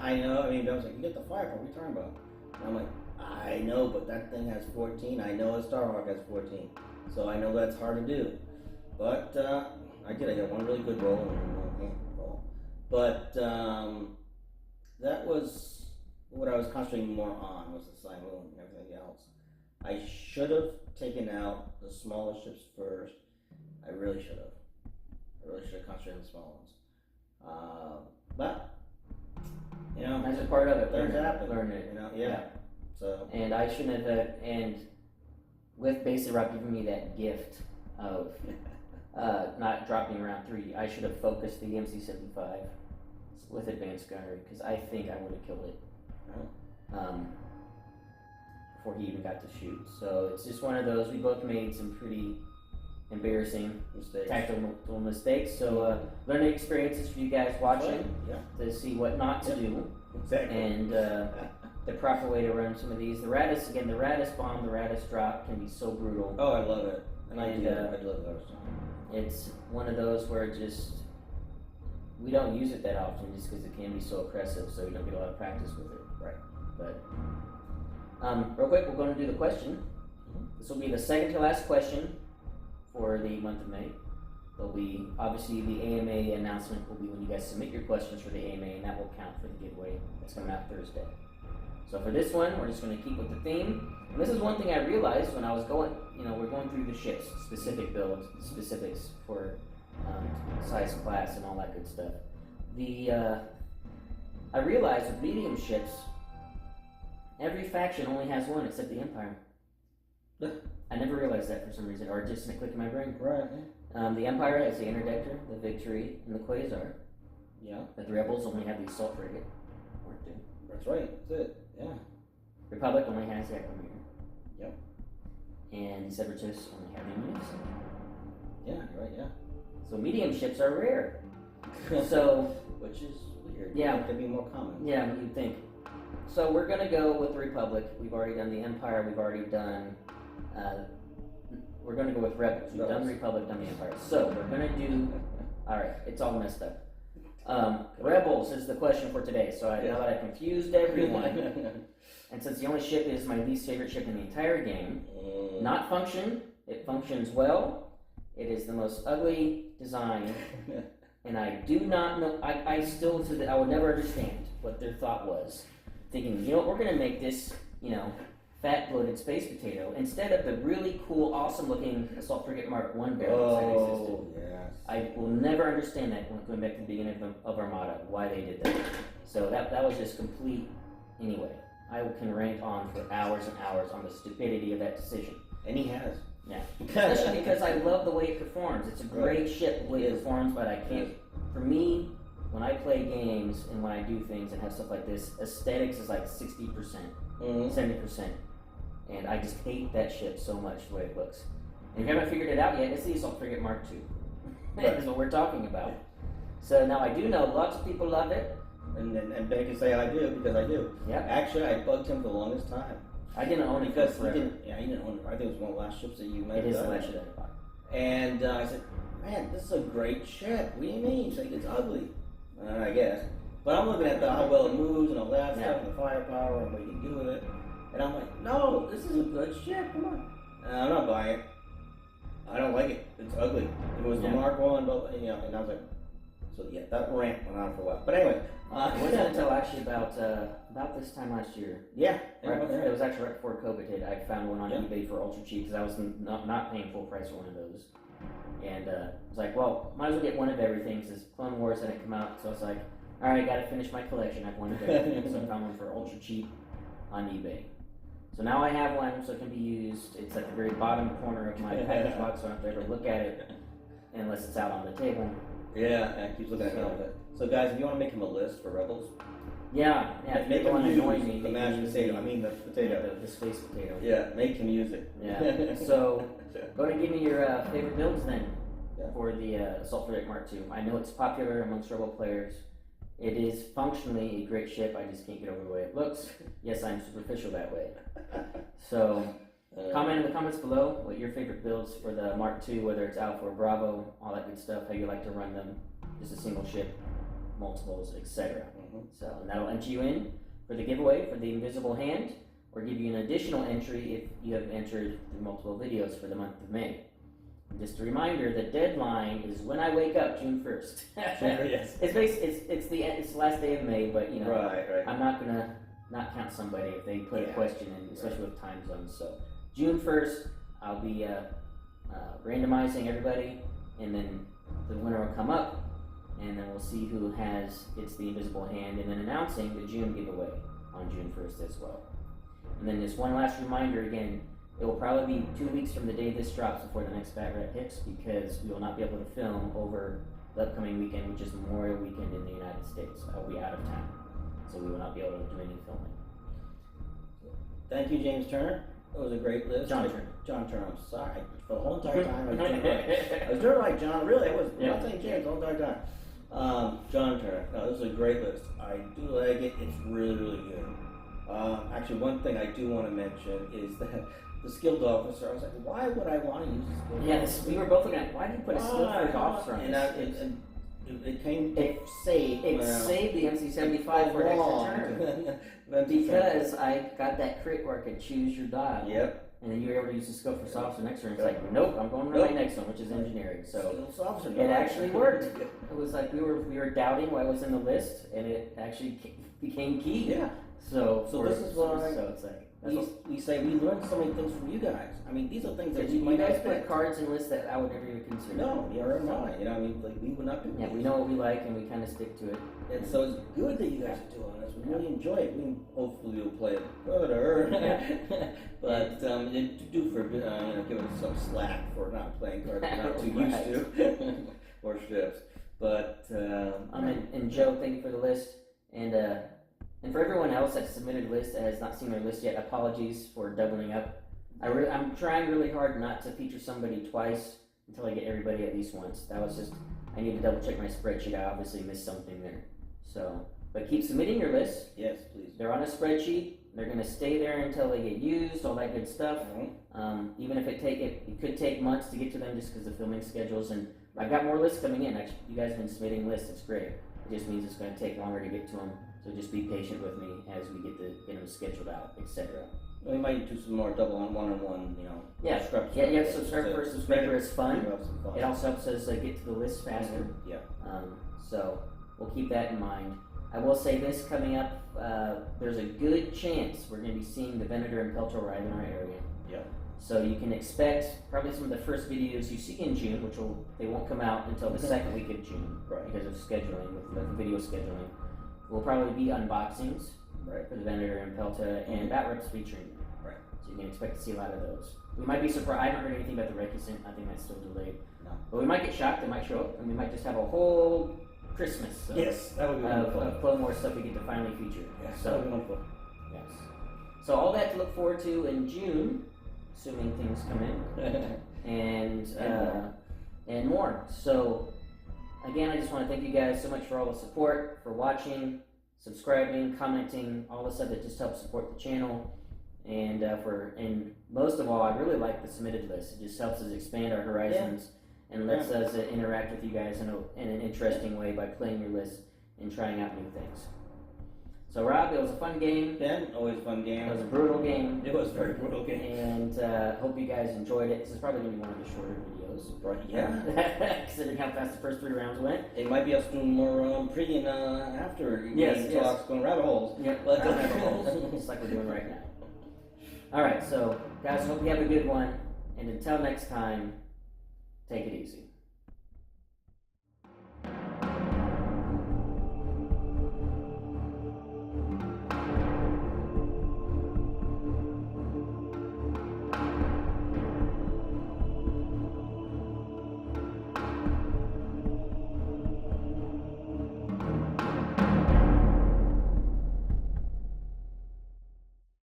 [SPEAKER 2] I know, I mean, I was like, you get the Firepower, what are you talking about? And I'm like, I know, but that thing has 14. I know a Starhawk has 14. So I know that's hard to do. But I did. I got one really good roll and one hand roll. But that was what I was concentrating more on, was the Sign Moon and everything else. I should have taken out the smaller ships first. I really should have. I really should have concentrated on the small ones. But,
[SPEAKER 1] That's a part of it.
[SPEAKER 2] things happen.
[SPEAKER 1] Learn it.
[SPEAKER 2] Yeah. So.
[SPEAKER 1] And I shouldn't have, and with Basic Rock giving me that gift of not dropping around 3, I should have focused the MC-75 with advanced gunnery, because I think I would have killed it before he even got to shoot. So it's just one of those, we both made some pretty embarrassing tactical mistakes. So learning experiences for you guys watching to see what not to do.
[SPEAKER 2] Exactly.
[SPEAKER 1] And the proper way to run some of these. The Raddus bomb, the Raddus drop can be so brutal.
[SPEAKER 2] Oh, I love it. And I do love that.
[SPEAKER 1] It's one of those where we don't use it that often just because it can be so oppressive, so you don't get a lot of practice with it.
[SPEAKER 2] Right.
[SPEAKER 1] But real quick, we're going to do the question. This will be the second to last question for the month of May. There'll be, obviously, the AMA announcement will be when you guys submit your questions for the AMA, and that will count for the giveaway that's coming out Thursday. So for this one, we're just going to keep with the theme. And this is one thing I realized when I was going, we're going through the ships, specific builds, specifics for size, class, and all that good stuff. I realized with medium ships, every faction only has one except the Empire. I never realized that for some reason, or it just didn't click in my brain.
[SPEAKER 2] Right.
[SPEAKER 1] The Empire has the Interdictor, the Victory, and the Quasar.
[SPEAKER 2] Yeah.
[SPEAKER 1] But the Rebels only have the Assault Frigate. Or 2.
[SPEAKER 2] That's right. That's it. Yeah.
[SPEAKER 1] Republic only has the Equimir.
[SPEAKER 2] Yep.
[SPEAKER 1] And the Separatists only have the Munis.
[SPEAKER 2] Yeah, right, yeah.
[SPEAKER 1] So medium ships are rare. So,
[SPEAKER 2] which is weird.
[SPEAKER 1] Yeah.
[SPEAKER 2] It could be more common.
[SPEAKER 1] Yeah, you'd think. So we're going to go with the Republic. We've already done the Empire. We've already done... we're going to go with Rebels. We've done the Republic, done the Empire. So we're going to do... Alright, it's all messed up. Rebels is the question for today. So I know that I confused everyone. And since the only ship is my least favorite ship in the entire game, not function, it functions well. It is the most ugly design. And I do not know... I still... I would never understand what their thought was. Thinking, we're going to make this, fat bloated space potato instead of the really cool, awesome looking Assault Frigate Mark 1 barrel that existed.
[SPEAKER 2] Yes.
[SPEAKER 1] I will never understand that when going back to the beginning of Armada, why they did that. So that was just complete. Anyway, I can rant on for hours and hours on the stupidity of that decision.
[SPEAKER 2] And he has.
[SPEAKER 1] Yeah. Especially because I love the way it performs. It's a great ship the way it performs, but I can't. For me, when I play games and when I do things and have stuff like this, aesthetics is like 60%, 70%. And I just hate that ship so much, the way it looks. And if you haven't figured it out yet, it's the Assault Frigate Mark II. That's what we're talking about. So now I do know lots of people love it.
[SPEAKER 2] And Ben can say I do, because I do.
[SPEAKER 1] Yeah.
[SPEAKER 2] Actually, I bugged him for the longest time.
[SPEAKER 1] I didn't own it
[SPEAKER 2] because
[SPEAKER 1] forever.
[SPEAKER 2] he didn't own it. I think it was one of the last ships that you made.
[SPEAKER 1] It is the last ship I bought.
[SPEAKER 2] And I said, man, this is a great ship. What do you mean? He's like, it's ugly. I guess. But I'm looking at how well it moves and all that stuff, and the firepower and what you can do with it. And I'm like, no, this is a good ship. Come on. I'm not buying it. I don't like it. It's ugly. It was the Mark 1, but and I was like, so yeah, that rant went on for a while. But anyway.
[SPEAKER 1] It wasn't until actually about this time last year.
[SPEAKER 2] Yeah.
[SPEAKER 1] It was actually right before COVID hit. I found one on eBay for ultra cheap because I was not paying full price for one of those. And I was like, well, might as well get one of everything since Clone Wars hadn't come out. So I was like, all right, got to finish my collection. I have one of everything. So I found one for ultra cheap on eBay. So now I have one, so it can be used. It's at the very bottom corner of my package box, so I don't have to ever look at it unless it's out on the table.
[SPEAKER 3] Yeah, I keep looking at me all that. So guys, if you want to make him a list for Rebels,
[SPEAKER 1] Yeah, if
[SPEAKER 3] make
[SPEAKER 1] people
[SPEAKER 3] him
[SPEAKER 1] want to
[SPEAKER 3] use
[SPEAKER 1] annoy me,
[SPEAKER 3] the
[SPEAKER 1] they
[SPEAKER 3] mashed
[SPEAKER 1] can use
[SPEAKER 3] potato. I mean the potato.
[SPEAKER 1] the space potato.
[SPEAKER 3] Yeah, make him use it.
[SPEAKER 1] Yeah. So go ahead and give me your favorite builds then
[SPEAKER 3] Yeah.
[SPEAKER 1] for the Assault Frederick Mark II. I know it's popular amongst Rebel players. It is functionally a great ship. I just can't get over the way it looks. Yes, I'm superficial that way. So comment in the comments below what your favorite builds for the Mark II, whether it's Alpha or Bravo, all that good stuff, how you like to run them, just a single ship, multiples, etc. So, and that'll enter you in for the giveaway for the invisible hand, or give you an additional entry if you have entered the multiple videos for the month of May. And just a reminder, the deadline is when I wake up, June 1st.
[SPEAKER 3] Yes.
[SPEAKER 1] It's the last day of May, but you know,
[SPEAKER 3] Right.
[SPEAKER 1] I'm not gonna not count somebody if they put a
[SPEAKER 3] Yeah.
[SPEAKER 1] question in, especially with time zones. So June 1st, I'll be randomizing everybody, and then the winner will come up, and then we'll see who gets the invisible hand, and then announcing the June giveaway on June 1st as well. And then just one last reminder again, it will probably be 2 weeks from the day this drops before the next Bat Rat hits, because we will not be able to film over the upcoming weekend, which is Memorial Weekend in the United States. I'll be out of town, so we will not be able to do any filming.
[SPEAKER 3] Thank you, James Turner. That was a great list.
[SPEAKER 1] John Turner.
[SPEAKER 3] John Turner. I'm sorry. For the whole entire time I was doing right. I was doing right, John. Really, I was not saying James the whole entire time. John Turner. No, this is a great list. I do like it. It's really, really good. Actually, one thing I do want to mention is that the skilled officer, I was like, why would I want to use a skilled officer?
[SPEAKER 1] Yes, we were both looking at, why do you put a skilled first officer on this?
[SPEAKER 3] It saved.
[SPEAKER 1] It saved the MC-75 for an extra turn. Because I got that crit where I could choose your dial.
[SPEAKER 3] Yep.
[SPEAKER 1] And then you were able to use the skill for officer next turn. It's like, nope, I'm going to my next one, which is engineering. So it actually worked. It was like we were doubting what was in the list, and it actually became key.
[SPEAKER 3] Yeah.
[SPEAKER 1] So
[SPEAKER 3] this is why
[SPEAKER 1] it's like
[SPEAKER 3] we say we learned so many things from you guys. I mean, these are things that
[SPEAKER 1] you
[SPEAKER 3] might
[SPEAKER 1] guys
[SPEAKER 3] not
[SPEAKER 1] put
[SPEAKER 3] expect.
[SPEAKER 1] cards in lists that I would never even consider.
[SPEAKER 3] No, you're in mine. You know, I mean, like we would not do.
[SPEAKER 1] Yeah, we know what we like, and we kind of stick to it.
[SPEAKER 3] And so it's good that you guys are doing this. We really enjoy it. We hopefully will play it further. But do for give us some slack for not playing cards we're not too used to or ships. But
[SPEAKER 1] and Joe, thank you for the list, and for everyone else that submitted a list that has not seen their list yet, apologies for doubling up. I'm trying really hard not to feature somebody twice until I get everybody at least once. That was just, I need to double check my spreadsheet. I obviously missed something there. So, but keep submitting your lists.
[SPEAKER 3] Yes, please.
[SPEAKER 1] They're on a spreadsheet. They're going to stay there until they get used, all that good stuff. Even if it could take months to get to them just because of filming schedules. And I've got more lists coming in. Actually, you guys have been submitting lists. It's great. It just means it's going to take longer to get to them. So just be patient with me as we get them scheduled out, etc.
[SPEAKER 3] We might do some more double on one-on-one,
[SPEAKER 1] Yeah, subscriber for subscriber is fun. It also helps us get to the list faster.
[SPEAKER 3] Yeah.
[SPEAKER 1] So we'll keep that in mind. I will say this coming up, there's a good chance we're going to be seeing the Venator and Peltor arrive in our area.
[SPEAKER 3] Yeah.
[SPEAKER 1] So you can expect probably some of the first videos you see in June, they won't come out until the second week of June,
[SPEAKER 3] right?
[SPEAKER 1] Because of scheduling, with the video scheduling. Will probably be unboxings,
[SPEAKER 3] right,
[SPEAKER 1] for the Venator and Pelta, and bat reps featuring them.
[SPEAKER 3] Right.
[SPEAKER 1] So you can expect to see a lot of those. We might be surprised. I haven't heard anything about the Recusant. I think that's still delayed.
[SPEAKER 3] No.
[SPEAKER 1] But we might get shocked. They might show up, and we might just have a whole Christmas
[SPEAKER 3] yes, that would be wonderful.
[SPEAKER 1] Of Clone Wars stuff we get to finally feature.
[SPEAKER 3] Yes,
[SPEAKER 1] so,
[SPEAKER 3] that would be wonderful.
[SPEAKER 1] Yes. So all that to look forward to in June, assuming things come in, and more. So again, I just want to thank you guys so much for all the support, for watching, subscribing, commenting, all the stuff that just helps support the channel. And most of all, I really like the submitted list. It just helps us expand our horizons and lets us interact with you guys in an interesting way by playing your list and trying out new things. So Rob, it was a fun game.
[SPEAKER 3] Ben, always a fun game.
[SPEAKER 1] It was a brutal game.
[SPEAKER 3] It was a very brutal game.
[SPEAKER 1] And hope you guys enjoyed it. This is probably going to be one of the shorter videos.
[SPEAKER 3] Right, yeah.
[SPEAKER 1] Considering how fast the first 3 rounds went.
[SPEAKER 3] It might be us doing more pre and after
[SPEAKER 1] yes.
[SPEAKER 3] talks, going rabbit holes.
[SPEAKER 1] Yep,
[SPEAKER 3] but
[SPEAKER 1] rabbit holes, just like we're doing right now. All right, so guys, hope you have a good one. And until next time, take it easy.